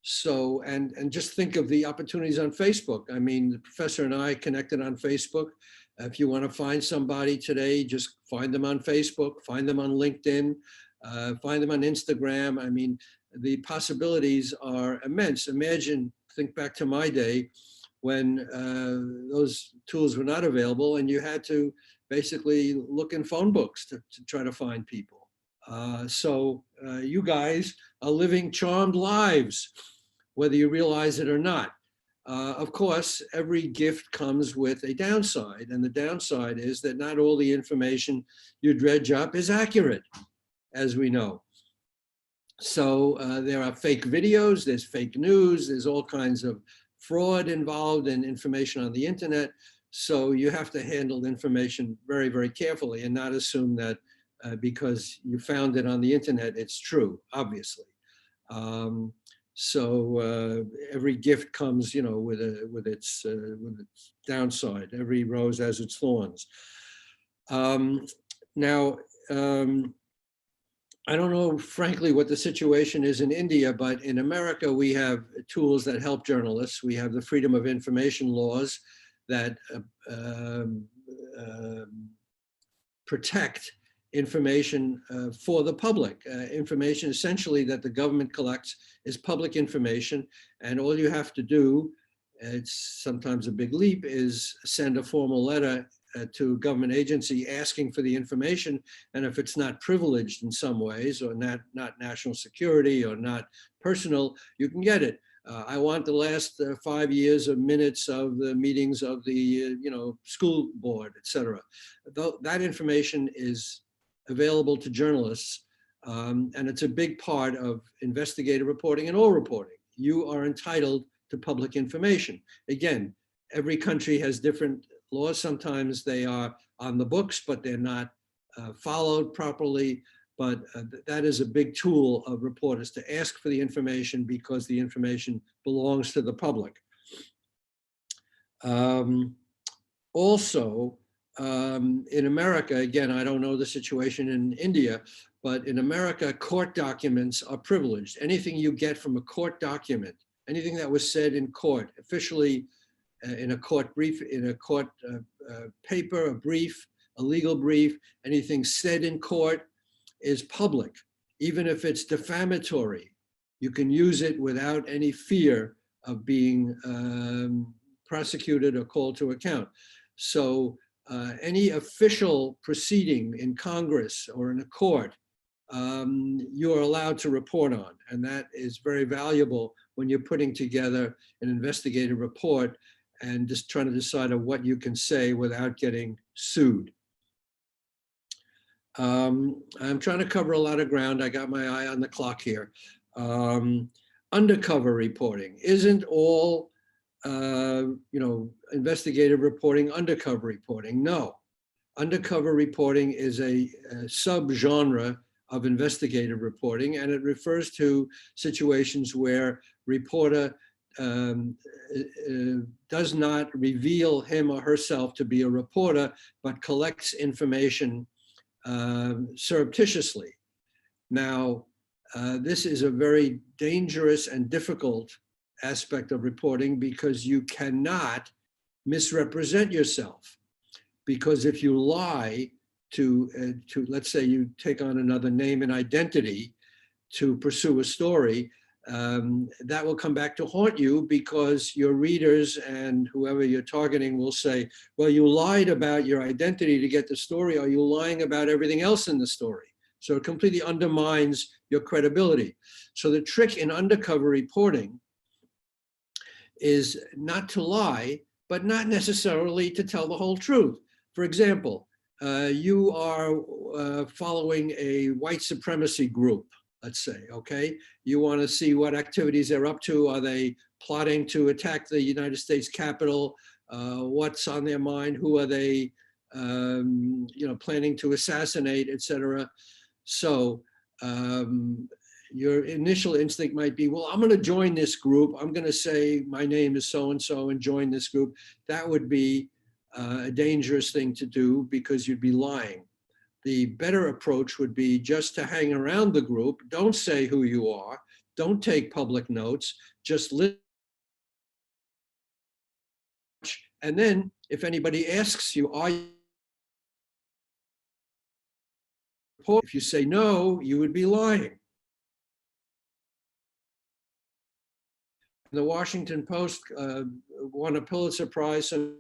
Speaker 1: So, and just think of the opportunities on Facebook. I mean, the professor and I connected on Facebook. If you want to find somebody today, just find them on Facebook, find them on LinkedIn, find them on Instagram. I mean, the possibilities are immense. Imagine, think back to my day when those tools were not available and you had to basically look in phone books to try to find people. So you guys are living charmed lives, whether you realize it or not. Of course, every gift comes with a downside, and the downside is that not all the information you dredge up is accurate, as we know. So there are fake videos, there's fake news, there's all kinds of fraud involved in information on the internet. So you have to handle information very, very carefully and not assume that because you found it on the internet, it's true, obviously. So every gift comes, with its downside. Every rose has its thorns. Now, I don't know, frankly, what the situation is in India, but in America, we have tools that help journalists. We have the Freedom of Information laws that protect information for the public. Information essentially that the government collects is public information, and all you have to do, it's sometimes a big leap, is send a formal letter to a government agency asking for the information, and if it's not privileged in some ways or not national security or not personal, you can get it. I want the last 5 years of minutes of the meetings of the school board, et cetera. That information is available to journalists, and it's a big part of investigative reporting and all reporting. You are entitled to public information. Again, every country has different laws. Sometimes they are on the books, but they're not followed properly. But that is a big tool of reporters, to ask for the information because the information belongs to the public. Also, in America, again, I don't know the situation in India, but in America, court documents are privileged. Anything you get from a court document, anything that was said in court, officially in a court brief, in a court paper, a brief, a legal brief, anything said in court is public, even if it's defamatory. You can use it without any fear of being prosecuted or called to account. So any official proceeding in Congress or in a court, you are allowed to report on. And that is very valuable when you're putting together an investigative report and just trying to decide on what you can say without getting sued. I'm trying to cover a lot of ground. I got my eye on the clock here. Undercover reporting. Isn't all investigative reporting undercover reporting? No. Undercover reporting is a subgenre of investigative reporting, and it refers to situations where reporter does not reveal him or herself to be a reporter, but collects information surreptitiously. Now, this is a very dangerous and difficult aspect of reporting because you cannot misrepresent yourself. Because if you lie to let's say you take on another name and identity to pursue a story, that will come back to haunt you because your readers and whoever you're targeting will say, well, you lied about your identity to get the story. Are you lying about everything else in the story? So it completely undermines your credibility. So the trick in undercover reporting is not to lie, but not necessarily to tell the whole truth. For example, you are following a white supremacy group, let's say, okay? You want to see what activities they're up to. Are they plotting to attack the United States Capitol? What's on their mind? Who are they, planning to assassinate, etc.? So your initial instinct might be, well, I'm going to join this group. I'm going to say my name is so-and-so and join this group. That would be a dangerous thing to do because you'd be lying. The better approach would be just to hang around the group. Don't say who you are. Don't take public notes. Just listen. And then if anybody asks you, are you? If you say no, you would be lying. The Washington Post won a Pulitzer Prize to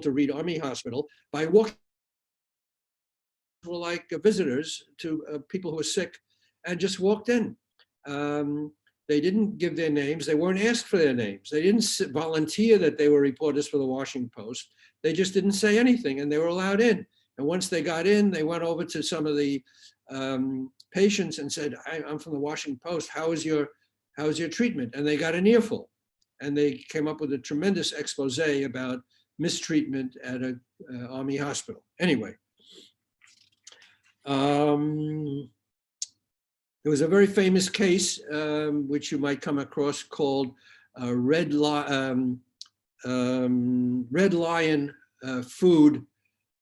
Speaker 1: read Army Hospital by walking like visitors to people who were sick and just walked in. They didn't give their names. They weren't asked for their names. They didn't volunteer that they were reporters for the Washington Post. They just didn't say anything and they were allowed in. And once they got in, they went over to some of the patients and said, I'm from the Washington Post. How's your treatment? And they got an earful. And they came up with a tremendous expose about mistreatment at an Army hospital. Anyway, there was a very famous case, which you might come across, called Red Lion food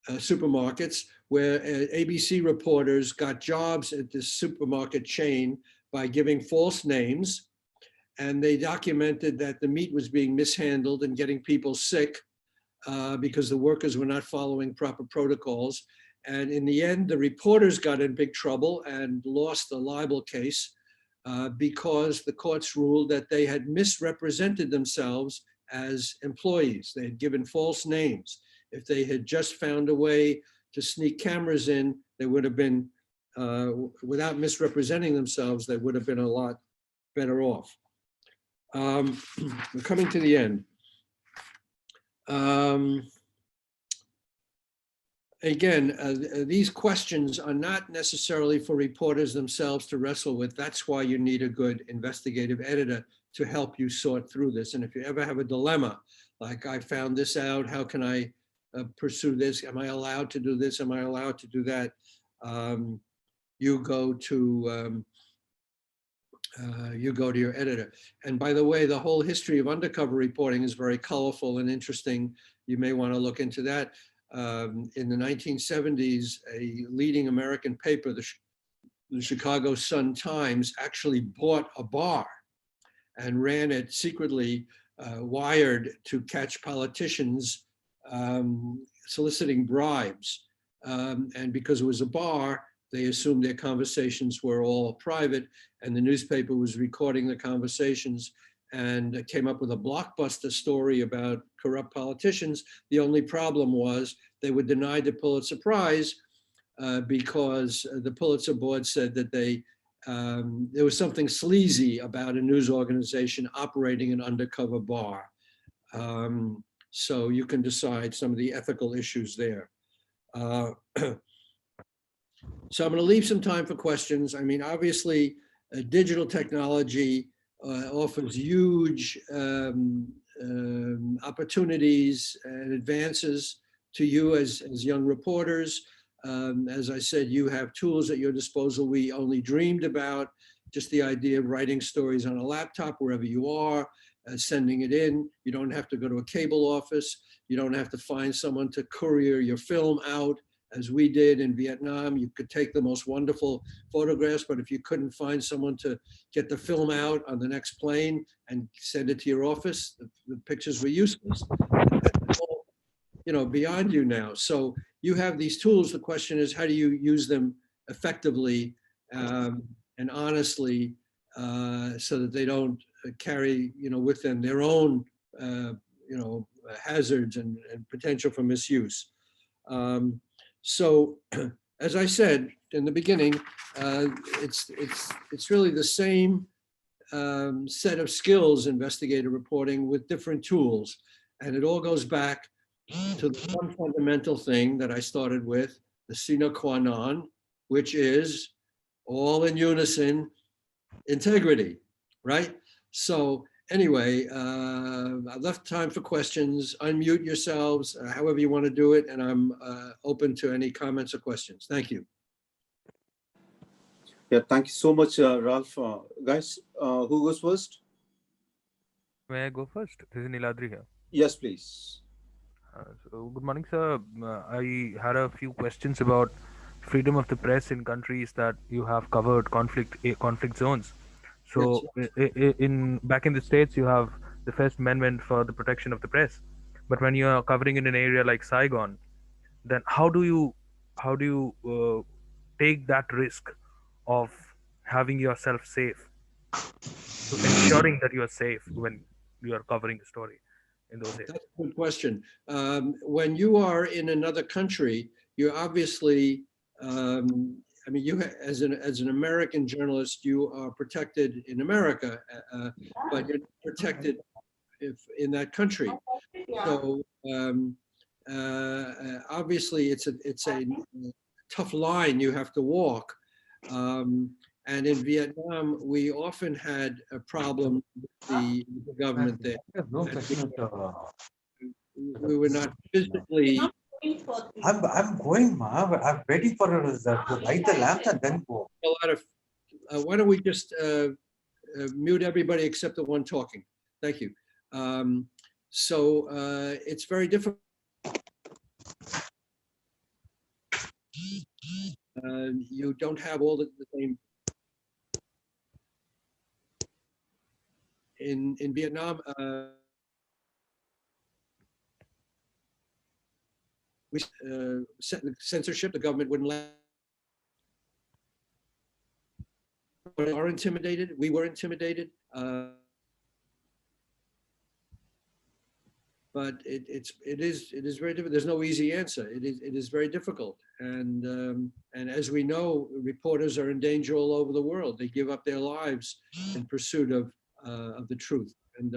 Speaker 1: supermarkets, where ABC reporters got jobs at this supermarket chain by giving false names. And they documented that the meat was being mishandled and getting people sick because the workers were not following proper protocols. And in the end, the reporters got in big trouble and lost the libel case because the courts ruled that they had misrepresented themselves as employees. They had given false names. If they had just found a way to sneak cameras in, they would have been, without misrepresenting themselves, they would have been a lot better off. We're coming to the end. Again, these questions are not necessarily for reporters themselves to wrestle with. That's why you need a good investigative editor to help you sort through this. And if you ever have a dilemma, like I found this out, how can I pursue this? Am I allowed to do this? Am I allowed to do that? You go to your editor. And by the way, the whole history of undercover reporting is very colorful and interesting. you may want to look into that. In the 1970s, a leading American paper, the Chicago Sun-Times, actually bought a bar and ran it secretly, wired to catch politicians soliciting bribes. And because it was a bar, they assumed their conversations were all private, and the newspaper was recording the conversations and came up with a blockbuster story about corrupt politicians. The only problem was they were denied the Pulitzer Prize because the Pulitzer board said that there was something sleazy about a news organization operating an undercover bar. So you can decide some of the ethical issues there. So I'm going to leave some time for questions. I mean, obviously, digital technology offers huge opportunities and advances to you as young reporters. As I said, you have tools at your disposal we only dreamed about. Just the idea of writing stories on a laptop wherever you are, sending it in. You don't have to go to a cable office. You don't have to find someone to courier your film out, as we did in Vietnam. You could take the most wonderful photographs, but if you couldn't find someone to get the film out on the next plane and send it to your office, the pictures were useless. That's all, beyond you now. So you have these tools. The question is, how do you use them effectively and honestly so that they don't carry, with them their own, hazards and potential for misuse. So, as I said in the beginning, it's really the same set of skills, investigative reporting, with different tools, and it all goes back to the one fundamental thing that I started with, the sine qua non, which is all in unison, integrity, right? So anyway, I left time for questions. Unmute yourselves, however you want to do it, and I'm open to any comments or questions. Thank you.
Speaker 3: Yeah, thank you so much, Ralph. Guys, who goes first?
Speaker 5: May I go first? This is Niladri here.
Speaker 3: Yes, please.
Speaker 5: So good morning, sir. I had a few questions about freedom of the press in countries that you have covered, conflict zones. So in back in the States, you have the First Amendment for the protection of the press, but when you are covering in an area like Saigon, then how do you take that risk of having yourself safe, so ensuring that you are safe when you are covering the story in those areas?
Speaker 1: That's a good question. When you are in another country, you're obviously, I mean, as an American journalist, you are protected in America, but you're protected in that country. So obviously, it's a tough line you have to walk. And in Vietnam, we often had a problem with the government there. We were not physically.
Speaker 6: I'm going, ma. I'm waiting for to light the lamps and then go.
Speaker 1: A lot of. Why don't we just mute everybody except the one talking? Thank you. So it's very difficult. You don't have all the same. In Vietnam, we censorship. The government wouldn't let. Are intimidated. We were intimidated. But it is very difficult. There's no easy answer. It is very difficult. And as we know, reporters are in danger all over the world. They give up their lives in pursuit of the truth. And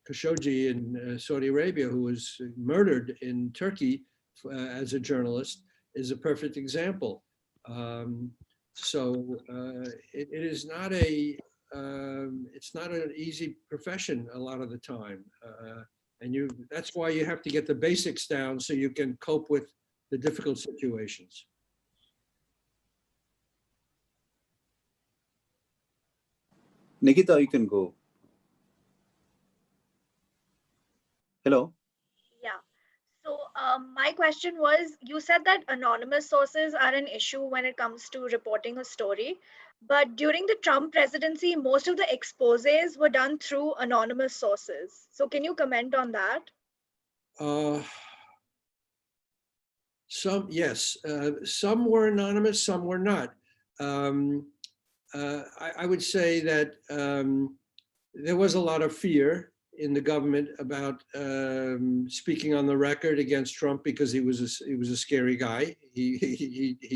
Speaker 1: Khashoggi in Saudi Arabia, who was murdered in Turkey as a journalist, is a perfect example. So it is not it's not an easy profession a lot of the time. And that's why you have to get the basics down so you can cope with the difficult situations.
Speaker 3: Nikita, you can go. Hello.
Speaker 7: Yeah. So my question was, you said that anonymous sources are an issue when it comes to reporting a story, but during the Trump presidency, most of the exposés were done through anonymous sources. So can you comment on that?
Speaker 1: Uh, yes, some were anonymous, some were not. I would say that there was a lot of fear in the government about speaking on the record against Trump because he was a scary guy. He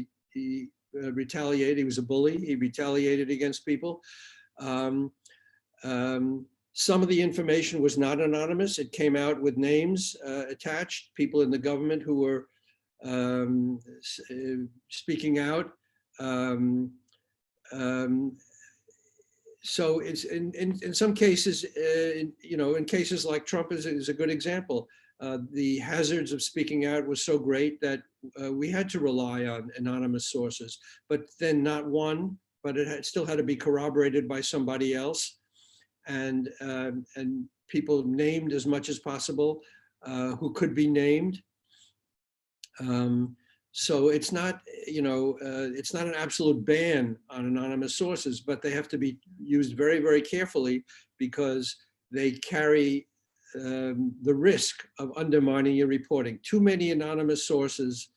Speaker 1: retaliated. He was a bully. He retaliated against people. Um, some of the information was not anonymous. It came out with names attached, people in the government who were speaking out. So it's in some cases, in cases like Trump is a good example. The hazards of speaking out was so great that we had to rely on anonymous sources, but then not one, but still had to be corroborated by somebody else, and people named as much as possible who could be named. So it's not, it's not an absolute ban on anonymous sources, but they have to be used very, very carefully because they carry the risk of undermining your reporting. Too many anonymous sources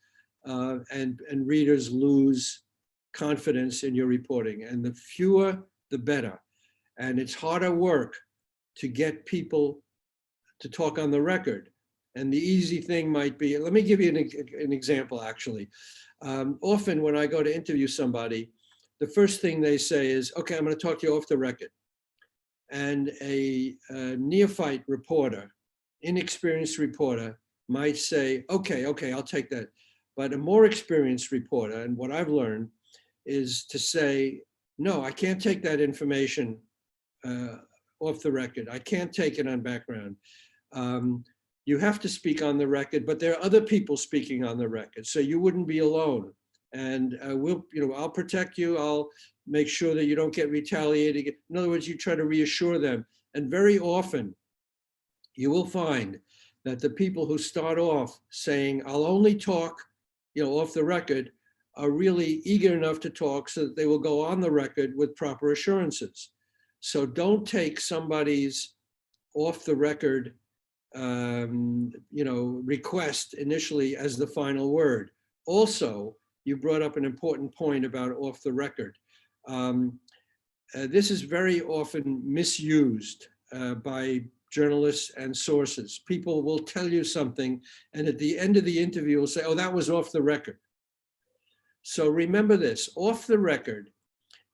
Speaker 1: and readers lose confidence in your reporting, and the fewer, the better. And it's harder work to get people to talk on the record. And the easy thing might be, let me give you an example, actually. Often when I go to interview somebody, the first thing they say is, okay, I'm going to talk to you off the record. And a neophyte reporter, inexperienced reporter might say, okay, I'll take that. But a more experienced reporter, and what I've learned is to say, no, I can't take that information off the record. I can't take it on background. You have to speak on the record, but there are other people speaking on the record, so you wouldn't be alone. And I'll protect you. I'll make sure that you don't get retaliated. In other words, you try to reassure them. And very often, you will find that the people who start off saying, I'll only talk, off the record, are really eager enough to talk so that they will go on the record with proper assurances. So don't take somebody's off the record request initially as the final word. Also, you brought up an important point about off the record. This is very often misused by journalists and sources. People will tell you something, and at the end of the interview will say, oh, that was off the record. So remember this, off the record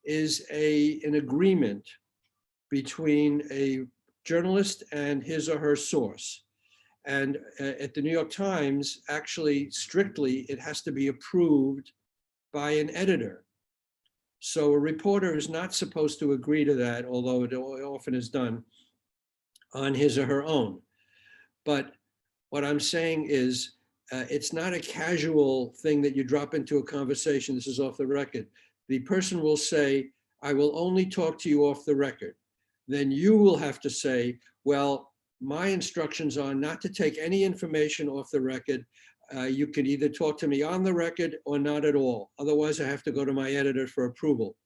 Speaker 1: is an agreement between a journalist and his or her source. And at the New York Times, actually, strictly, it has to be approved by an editor. So a reporter is not supposed to agree to that, although it often is done on his or her own. But what I'm saying is, it's not a casual thing that you drop into a conversation. This is off the record. The person will say, I will only talk to you off the record. Then you will have to say, well, my instructions are not to take any information off the record. You can either talk to me on the record or not at all. Otherwise, I have to go to my editor for approval.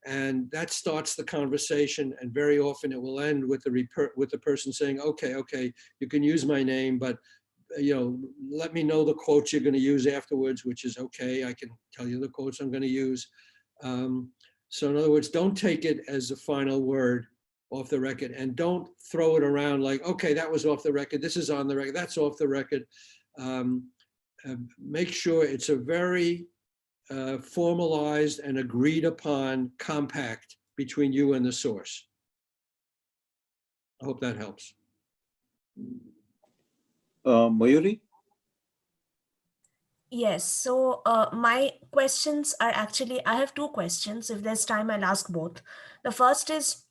Speaker 1: And that starts the conversation. And very often it will end with the person saying, okay, you can use my name, but let me know the quotes you're going to use afterwards, which is okay. I can tell you the quotes I'm going to use. So in other words, don't take it as the final word off the record, and don't throw it around like, okay, that was off the record. This is on the record. That's off the record. Make sure it's a very formalized and agreed upon compact between you and the source. I hope that helps.
Speaker 3: Mayuri?
Speaker 8: Yes, so my questions are actually, I have two questions. If there's time, I'll ask both. The first is,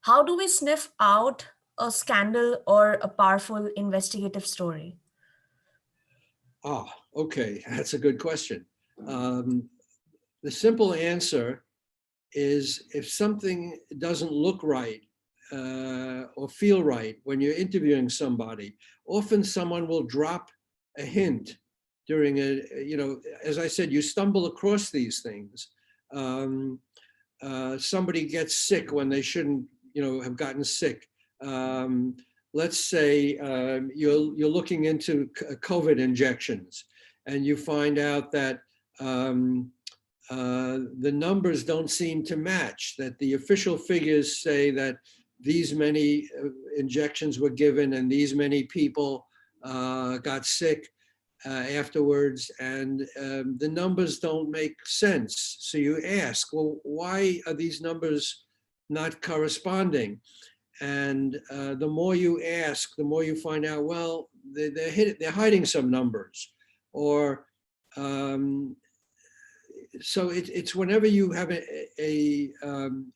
Speaker 8: how do we sniff out a scandal or a powerful investigative story?
Speaker 1: Okay, that's a good question. The simple answer is if something doesn't look right or feel right when you're interviewing somebody. Often someone will drop a hint during as I said, you stumble across these things. Somebody gets sick when they shouldn't, have gotten sick. Let's say you're looking into COVID injections, and you find out that the numbers don't seem to match, that the official figures say that these many injections were given and these many people got sick afterwards, and the numbers don't make sense. So you ask, well, why are these numbers not corresponding? And the more you ask, the more you find out, well, they're hiding some numbers. Or so it's whenever you have a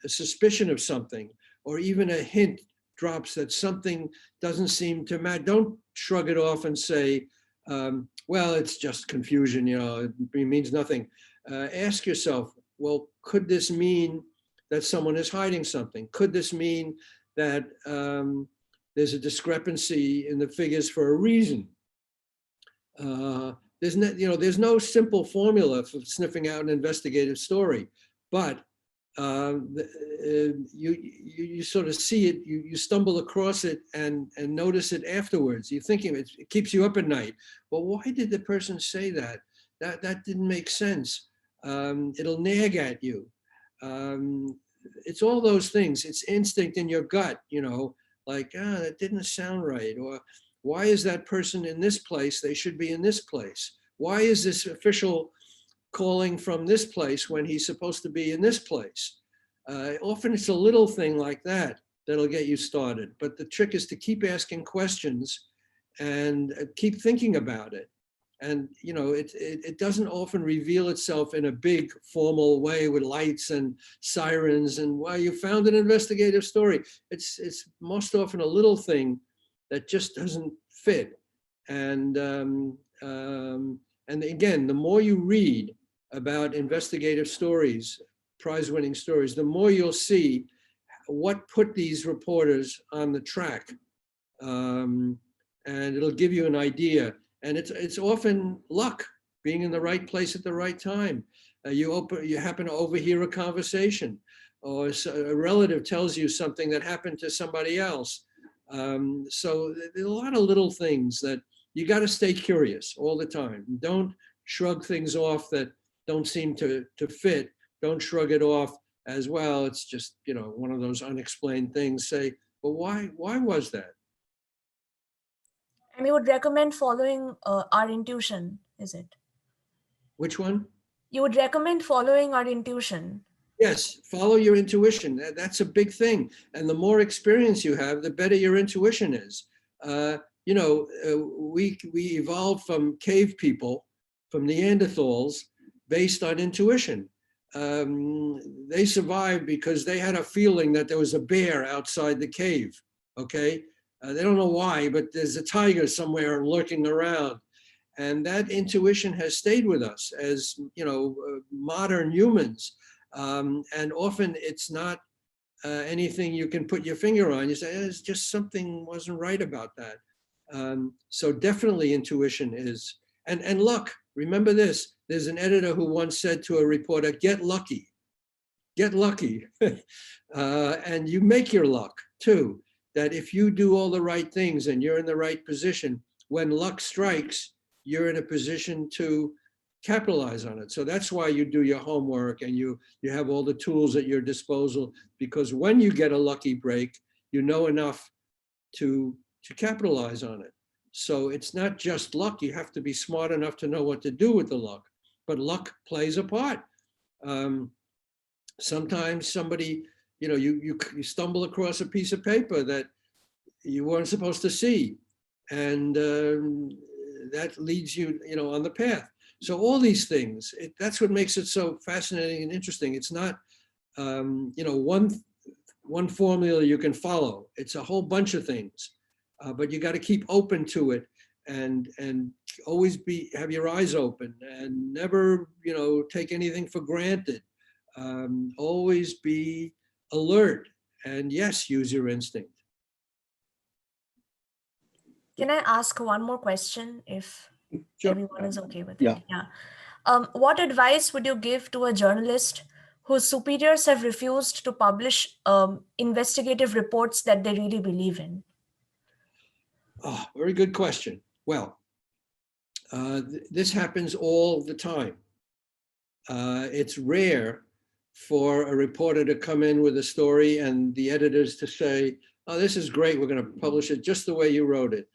Speaker 1: suspicion of something, or even a hint drops that something doesn't seem to match, don't shrug it off and say, well, it's just confusion, it means nothing. Ask yourself, well, could this mean that someone is hiding something? Could this mean that there's a discrepancy in the figures for a reason? There's no simple formula for sniffing out an investigative story, but you sort of see it, you stumble across it and notice it afterwards. You're thinking it keeps you up at night. Well, why did the person say that? That didn't make sense. It'll nag at you. It's all those things. It's instinct in your gut, like, that didn't sound right. Or why is that person in this place? They should be in this place. Why is this official calling from this place when he's supposed to be in this place? Often it's a little thing like that that'll get you started. But the trick is to keep asking questions and keep thinking about it. And it doesn't often reveal itself in a big formal way with lights and sirens and, well, you found an investigative story. It's most often a little thing that just doesn't fit. And again, the more you read about investigative stories, prize-winning stories, the more you'll see what put these reporters on the track. And it'll give you an idea. And it's often luck, being in the right place at the right time. You happen to overhear a conversation, or a relative tells you something that happened to somebody else. So there's a lot of little things that you got to stay curious all the time. Don't shrug things off that don't seem to fit. Don't shrug it off as, well, it's just, one of those unexplained things. Say, well, why was that?
Speaker 8: And you would recommend following our intuition, is it?
Speaker 1: Which one?
Speaker 8: You would recommend following our intuition.
Speaker 1: Yes, follow your intuition. That's a big thing. And the more experience you have, the better your intuition is. We evolved from cave people, from Neanderthals, based on intuition. They survived because they had a feeling that there was a bear outside the cave, okay? They don't know why, but there's a tiger somewhere lurking around. And that intuition has stayed with us as, modern humans. And often it's not anything you can put your finger on. You say, it's just something wasn't right about that. So definitely intuition is, and luck. Remember this, there's an editor who once said to a reporter, get lucky. And you make your luck too, that if you do all the right things and you're in the right position, when luck strikes, you're in a position to capitalize on it. So that's why you do your homework and you have all the tools at your disposal, because when you get a lucky break, you know enough to capitalize on it. So it's not just luck. You have to be smart enough to know what to do with the luck, but luck plays a part. Sometimes somebody, you stumble across a piece of paper that you weren't supposed to see, and that leads you, on the path. So all these things, that's what makes it so fascinating and interesting. It's not, one formula you can follow. It's a whole bunch of things, but you got to keep open to it, and always have your eyes open, and never, take anything for granted. Always be alert And yes, use your instinct.
Speaker 8: Can I ask one more question if
Speaker 3: Sure.
Speaker 8: everyone is okay with
Speaker 3: Yeah.
Speaker 8: it? Yeah. What advice would you give to a journalist whose superiors have refused to publish investigative reports that they really believe in?
Speaker 1: Oh, very good question. Well, this happens all the time. It's rare for a reporter to come in with a story and the editors to say, oh, this is great, we're going to publish it just the way you wrote it.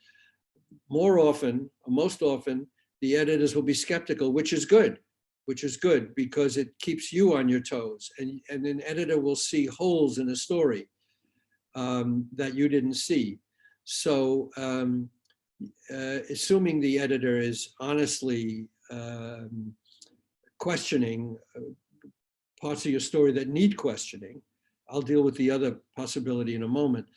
Speaker 1: More often, most often, the editors will be skeptical, which is good because it keeps you on your toes. And an editor will see holes in a story that you didn't see. So assuming the editor is honestly questioning parts of your story that need questioning, I'll deal with the other possibility in a moment.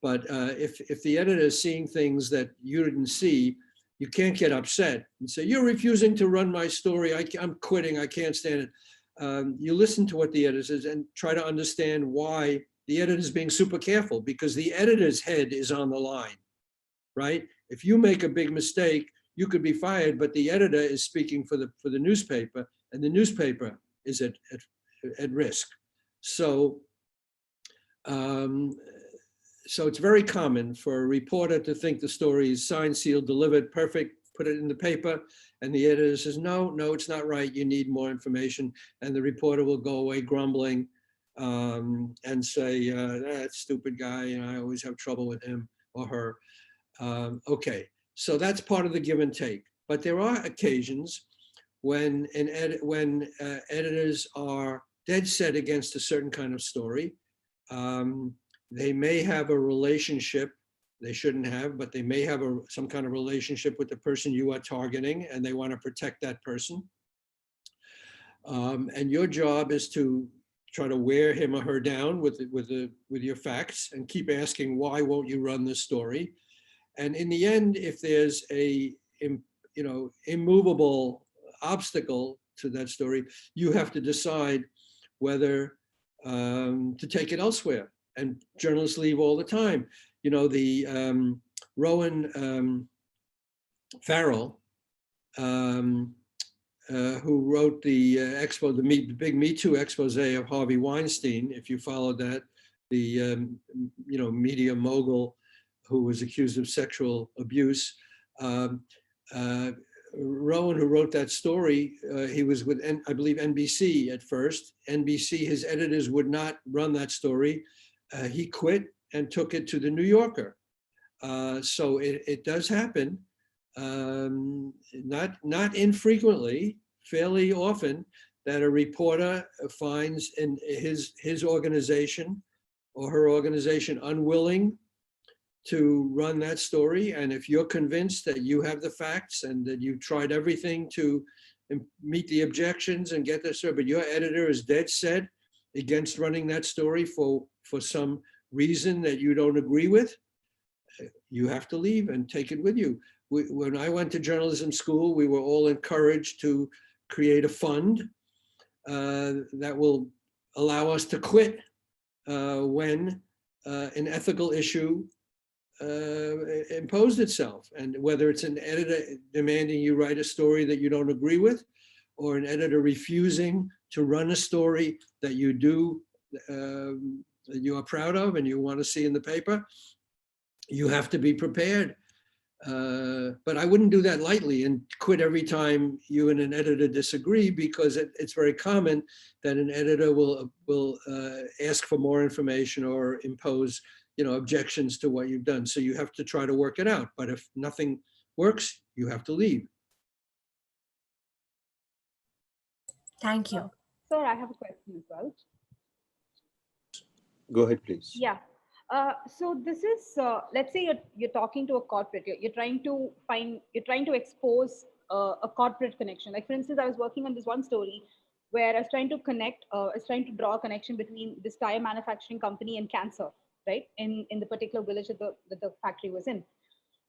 Speaker 1: But if the editor is seeing things that you didn't see, you can't get upset and say, you're refusing to run my story. I'm quitting. I can't stand it. You listen to what the editor says and try to understand why the editor is being super careful, because the editor's head is on the line, right? If you make a big mistake, you could be fired, but the editor is speaking for the newspaper, and the newspaper is at risk. So so it's very common for a reporter to think the story is signed, sealed, delivered, perfect, put it in the paper, and the editor says, no, it's not right, you need more information. And the reporter will go away grumbling and say, that stupid guy, I always have trouble with him or her. Okay, so that's part of the give and take. But there are occasions when editors are dead set against a certain kind of story. They may have a relationship, they shouldn't have, but they may have some kind of relationship with the person you are targeting, and they want to protect that person. And your job is to try to wear him or her down with your facts and keep asking, why won't you run this story? And in the end, if there's a immovable obstacle to that story, you have to decide whether to take it elsewhere. And journalists leave all the time. The Rowan Farrell, who wrote the the big Me Too expose of Harvey Weinstein, if you followed that, the media mogul who was accused of sexual abuse. Rowan, who wrote that story, he was with, I believe, NBC at first. NBC, his editors would not run that story. He quit and took it to the New Yorker. So it does happen, not infrequently, fairly often, that a reporter finds in his organization or her organization unwilling to run that story. And if you're convinced that you have the facts and that you've tried everything to meet the objections and get this, but your editor is dead set against running that story for some reason that you don't agree with, you have to leave and take it with you. When I went to journalism school, we were all encouraged to create a fund that will allow us to quit when an ethical issue imposed itself. And whether it's an editor demanding you write a story that you don't agree with, or an editor refusing to run a story that you do, that you are proud of and you want to see in the paper, you have to be prepared. But I wouldn't do that lightly and quit every time you and an editor disagree, because it's very common that an editor will ask for more information or impose objections to what you've done. So you have to try to work it out. But if nothing works, you have to leave.
Speaker 8: Thank you.
Speaker 9: Sir, I have a question as well.
Speaker 3: Go ahead, please.
Speaker 9: Yeah. So this is, let's say you're talking to a corporate, you're trying to expose a corporate connection. Like, for instance, I was working on this one story where I was trying to draw a connection between this tire manufacturing company and cancer, right? In the particular village that the factory was in.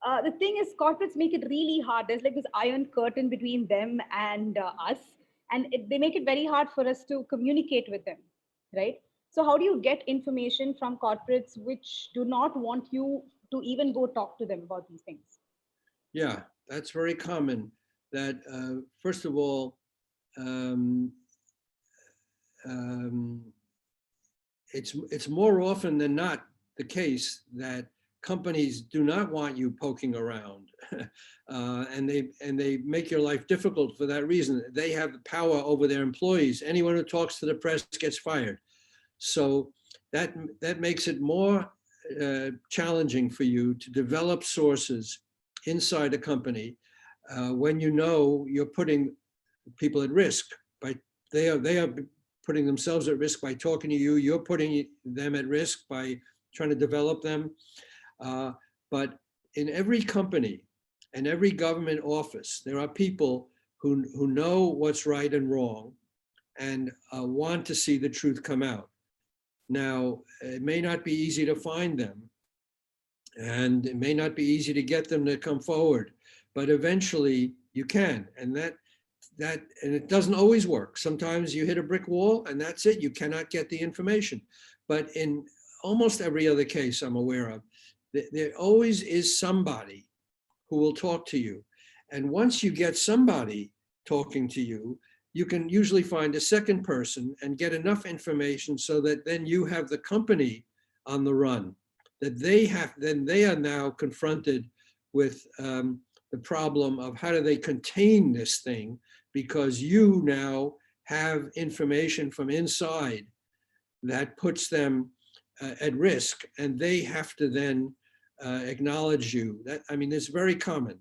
Speaker 9: The thing is, corporates make it really hard. There's like this iron curtain between them and us, and they make it very hard for us to communicate with them, right? So how do you get information from corporates which do not want you to even go talk to them about these things?
Speaker 1: Yeah, that's very common. That first of all, um, um, it's more often than not the case that companies do not want you poking around, and they make your life difficult for that reason. They have the power over their employees. Anyone who talks to the press gets fired. So that makes it more challenging for you to develop sources inside a company when you know you're putting people at risk by they are putting themselves at risk by talking to you. You're putting them at risk by trying to develop them. But in every company and every government office, there are people who know what's right and wrong and want to see the truth come out. Now, it may not be easy to find them, and it may not be easy to get them to come forward, but eventually you can. And and it doesn't always work. Sometimes you hit a brick wall and that's it. You cannot get the information. But in almost every other case I'm aware of, there always is somebody who will talk to you. And once you get somebody talking to you, you can usually find a second person and get enough information so that then you have the company on the run, that then they are now confronted with the problem of how do they contain this thing, because you now have information from inside that puts them at risk, and they have to then acknowledge you. I mean, it's very common.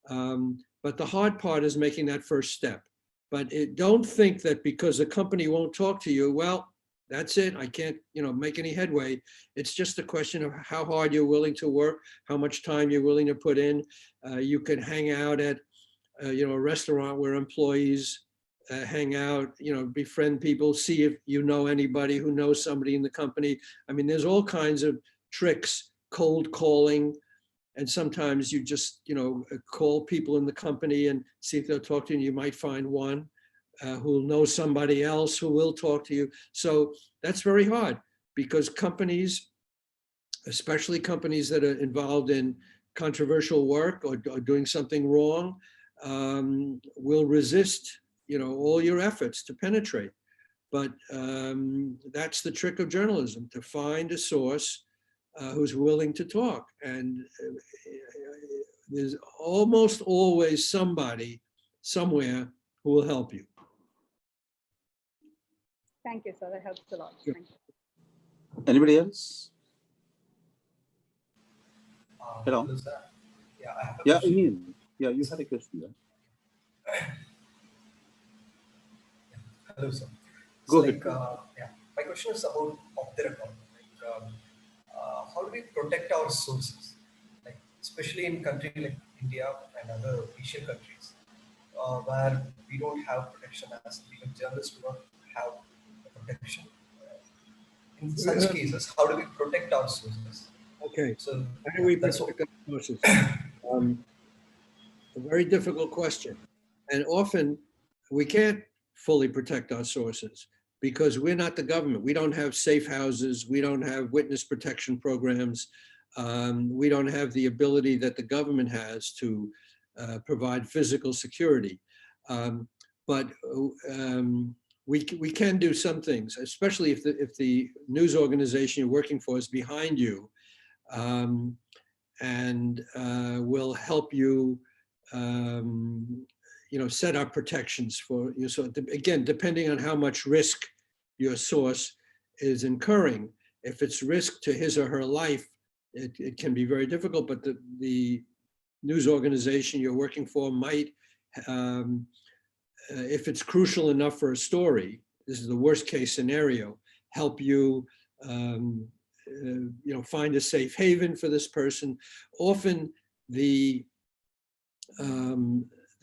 Speaker 1: But the hard part is making that first step. But don't think that because a company won't talk to you, well, that's it. I can't, make any headway. It's just a question of how hard you're willing to work, how much time you're willing to put in. You can hang out at, a restaurant where employees hang out, befriend people, see if you know anybody who knows somebody in the company. I mean, there's all kinds of tricks, cold calling, and sometimes you just, call people in the company and see if they'll talk to you. You might find one who'll know somebody else who will talk to you. So that's very hard because companies, especially companies that are involved in controversial work or doing something wrong, will resist, all your efforts to penetrate. But that's the trick of journalism, to find a source who's willing to talk. And there's almost always somebody somewhere who will help you.
Speaker 9: Thank you, sir. That helps a lot.
Speaker 1: Sure.
Speaker 9: Thank you.
Speaker 3: Anybody else? Hello.
Speaker 10: Hello, sir. Yeah, I have a
Speaker 3: Yeah,
Speaker 10: question.
Speaker 3: Ian. Yeah, you had a question there.
Speaker 10: Hello, sir.
Speaker 3: Go ahead.
Speaker 10: My question is about off the record. How do we protect our sources? Like, especially in countries like India and other Asian countries, where we don't have protection, as even journalists do not have protection. In such cases, how do we protect our sources?
Speaker 1: Okay,
Speaker 10: So
Speaker 1: how do we
Speaker 10: that's
Speaker 1: protect our sources? A very difficult question. And often we can't fully protect our sources because we're not the government. We don't have safe houses. We don't have witness protection programs. We don't have the ability that the government has to provide physical security. But we can do some things, especially if the news organization you're working for is behind you, and will help you, set up protections for you. So again, depending on how much risk your source is incurring, if it's risk to his or her life, it can be very difficult, but the news organization you're working for might, if it's crucial enough for a story, this is the worst case scenario, help you, find a safe haven for this person. Often the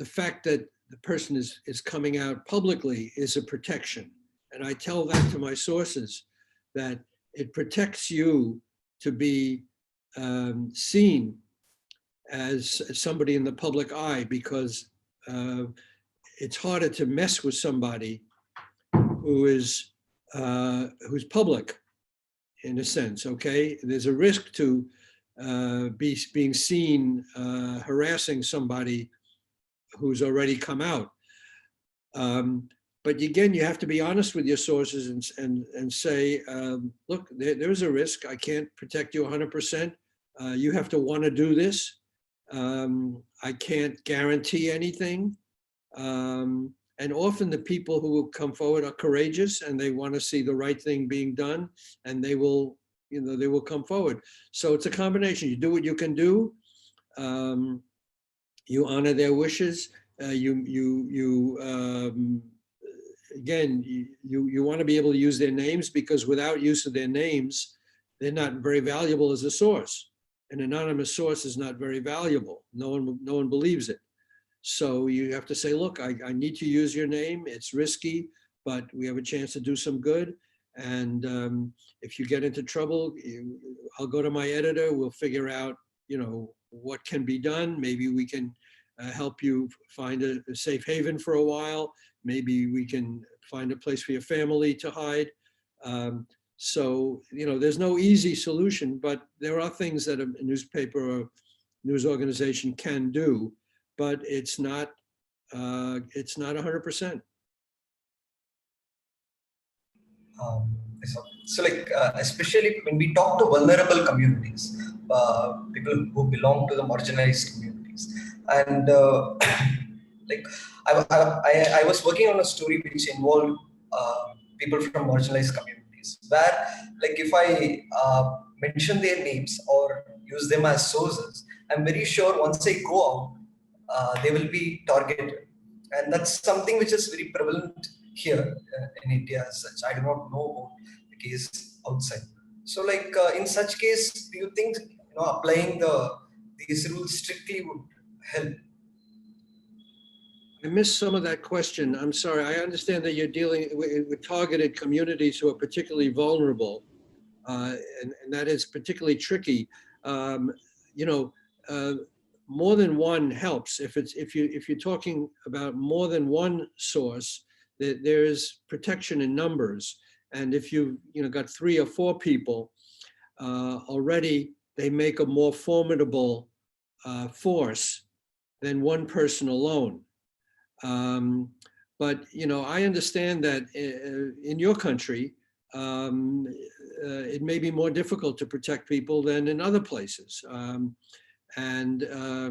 Speaker 1: fact that the person is coming out publicly is a protection. And I tell that to my sources, that it protects you to be seen as somebody in the public eye, because it's harder to mess with somebody who is who's public, in a sense, okay? There's a risk to being seen harassing somebody who's already come out. But again, you have to be honest with your sources and say, look, there's a risk. I can't protect you 100%. You have to want to do this. I can't guarantee anything. And often the people who will come forward are courageous and they want to see the right thing being done, and they will, they will come forward. So it's a combination. You do what you can do. You honor their wishes. Again, you want to be able to use their names, because without use of their names, they're not very valuable as a source. An anonymous source is not very valuable. No one believes it. So you have to say, look, I need to use your name. It's risky, but we have a chance to do some good. And if you get into trouble, I'll go to my editor. We'll figure out, what can be done. Maybe we can help you find a safe haven for a while. Maybe we can find a place for your family to hide. So, there's no easy solution, but there are things that a newspaper or news organization can do, but it's not 100%.
Speaker 10: So especially when we talk to vulnerable communities, people who belong to the marginalized communities, and I was working on a story which involved people from marginalized communities, where if I mention their names or use them as sources, I'm very sure once they go out, they will be targeted, and that's something which is very prevalent here in India as such. I do not know about the case outside. So in such case, do you think applying these rules strictly would help?
Speaker 1: I missed some of that question. I'm sorry. I understand that you're dealing with targeted communities who are particularly vulnerable, and that is particularly tricky. More than one helps. If you're talking about more than one source, there is protection in numbers. And if you've got 3 or 4 people already, they make a more formidable force than one person alone. But I understand that in your country, it may be more difficult to protect people than in other places. And there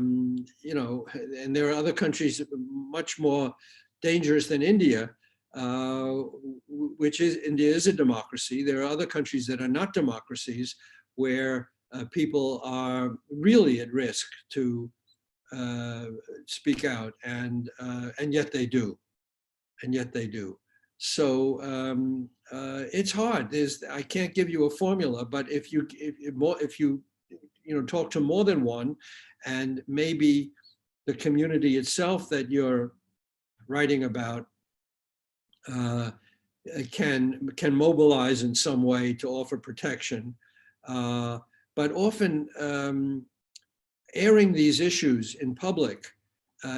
Speaker 1: are other countries much more dangerous than India, India is a democracy. There are other countries that are not democracies where people are really at risk to speak out, and yet they do, So it's hard. I can't give you a formula, but if you talk to more than one, and maybe the community itself that you're writing about can mobilize in some way to offer protection, but often airing these issues in public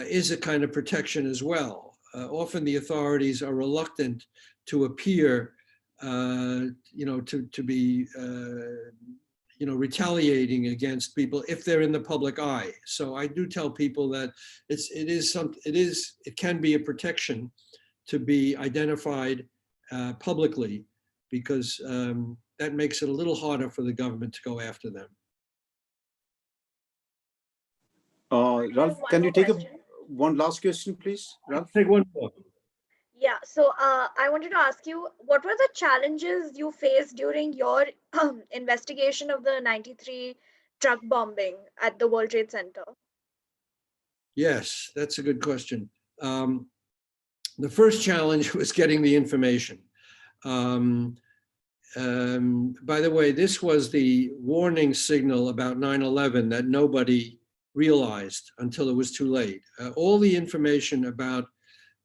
Speaker 1: is a kind of protection as well. Often the authorities are reluctant to appear, to be, retaliating against people if they're in the public eye. So I do tell people that it can be a protection to be identified publicly, because that makes it a little harder for the government to go after them.
Speaker 3: Ralph, can you take one last question, please, Ralph?
Speaker 1: Take one more.
Speaker 7: Yeah, so I wanted to ask you, what were the challenges you faced during your investigation of the 93 truck bombing at the World Trade Center?
Speaker 1: Yes, that's a good question. The first challenge was getting the information. By the way, this was the warning signal about 9/11 that nobody realized until it was too late. All the information about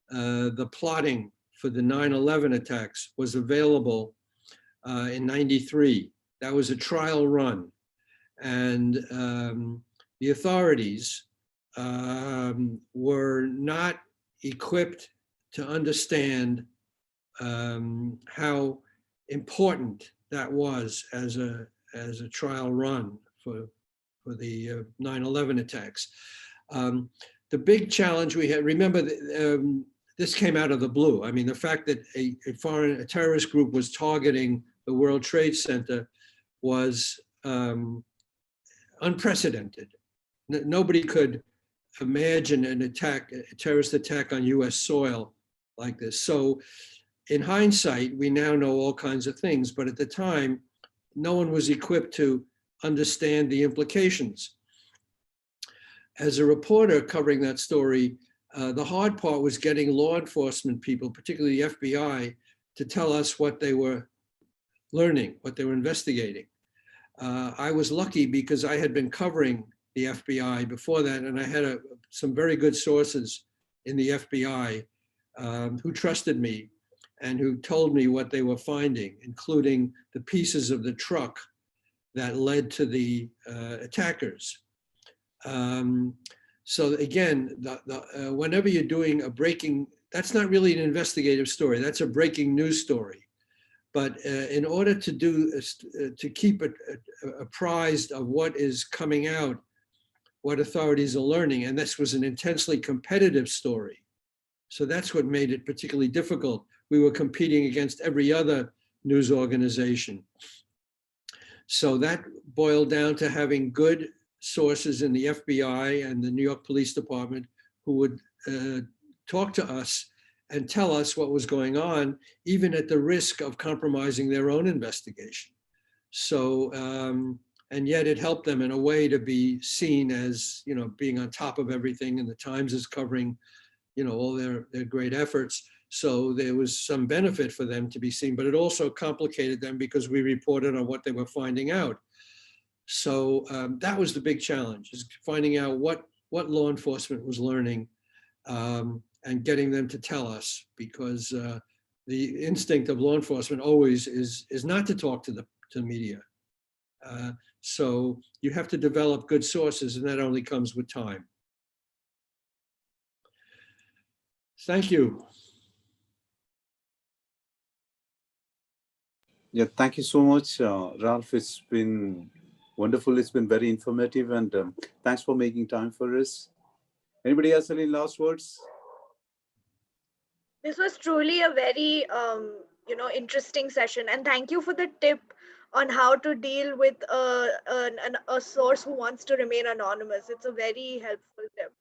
Speaker 1: the plotting for the 9/11 attacks was available in 93. That was a trial run. And the authorities were not equipped to understand how important that was as a trial run for the 9/11 attacks. The big challenge we had, remember, this came out of the blue. I mean, the fact that a terrorist group was targeting the World Trade Center was unprecedented. Nobody could imagine an attack, a terrorist attack on US soil like this. So in hindsight, we now know all kinds of things, but at the time, no one was equipped to understand the implications. As a reporter covering that story, the hard part was getting law enforcement people, particularly the FBI, to tell us what they were learning, what they were investigating. I was lucky because I had been covering the FBI before that, and I had some very good sources in the FBI who trusted me and who told me what they were finding, including the pieces of the truck that led to the attackers. So again, whenever you're doing a breaking, that's not really an investigative story, that's a breaking news story. But in order to keep apprised of what is coming out, what authorities are learning, and this was an intensely competitive story. So that's what made it particularly difficult. We were competing against every other news organization. So that boiled down to having good sources in the FBI and the New York Police Department who would talk to us and tell us what was going on, even at the risk of compromising their own investigation. So, and yet it helped them in a way to be seen as, you know, being on top of everything, and the Times is covering, you know, all their great efforts. So there was some benefit for them to be seen, but it also complicated them because we reported on what they were finding out. So that was the big challenge, is finding out what law enforcement was learning and getting them to tell us, because the instinct of law enforcement always is not to talk to the media. So you have to develop good sources, and that only comes with time. Thank you.
Speaker 3: Yeah, thank you so much, Ralph. It's been wonderful. It's been very informative, and thanks for making time for us. Anybody else any last words?
Speaker 7: This was truly a very interesting session, and thank you for the tip on how to deal with a source who wants to remain anonymous. It's a very helpful tip.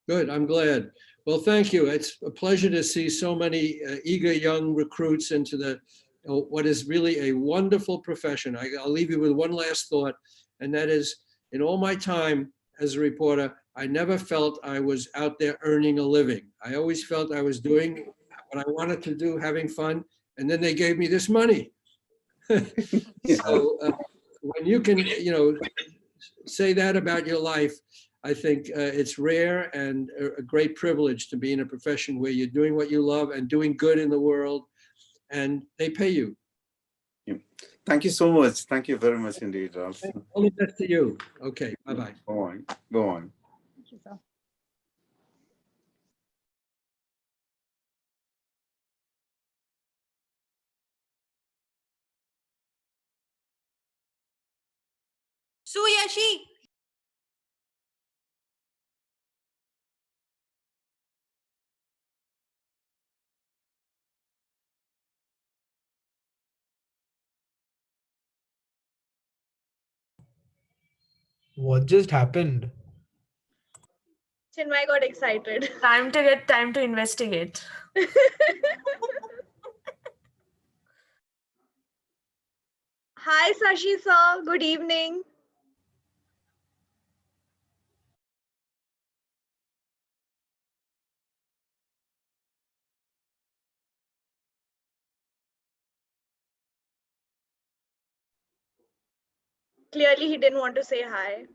Speaker 1: Good, I'm glad. Well, thank you. It's a pleasure to see so many eager young recruits into what is really a wonderful profession. I'll leave you with one last thought, and that is, in all my time as a reporter, I never felt I was out there earning a living. I always felt I was doing what I wanted to do, having fun, and then they gave me this money. So when you can, say that about your life, I think it's rare and a great privilege to be in a profession where you're doing what you love and doing good in the world, and they pay you.
Speaker 3: Yeah. Thank you so much. Thank you very much indeed, Ralph.
Speaker 1: All the best to you. Okay, bye-bye.
Speaker 3: Go on. Go on.
Speaker 9: Thank you, sir.
Speaker 4: Suyashi.
Speaker 11: What just happened?
Speaker 7: Chinmay got excited.
Speaker 8: Time to investigate.
Speaker 7: Hi, Sashi sir. Good evening. Clearly, he didn't want to say hi.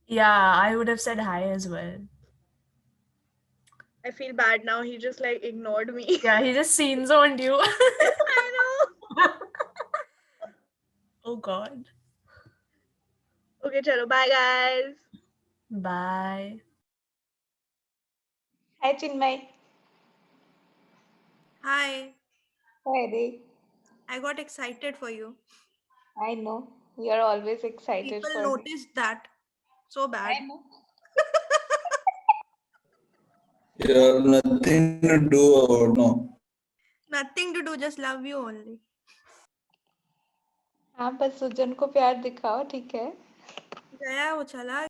Speaker 8: Yeah, I would have said hi as well.
Speaker 7: I feel bad now. He just ignored me.
Speaker 8: Yeah, he just scene zoned you.
Speaker 7: I know.
Speaker 8: Oh God.
Speaker 7: Okay, chalo. Bye, guys.
Speaker 8: Bye.
Speaker 2: Hi, Chinmay.
Speaker 4: Hi.
Speaker 2: Hi, Adi.
Speaker 4: I got excited for you.
Speaker 2: I know. You're always excited
Speaker 4: People
Speaker 2: for me.
Speaker 4: noticed that so bad.
Speaker 2: I know.
Speaker 12: You have nothing to do about no.
Speaker 4: Nothing to do, just love you only.
Speaker 2: हाँ बस सुजन को प्यार दिखाओ ठीक है
Speaker 4: गया वो चला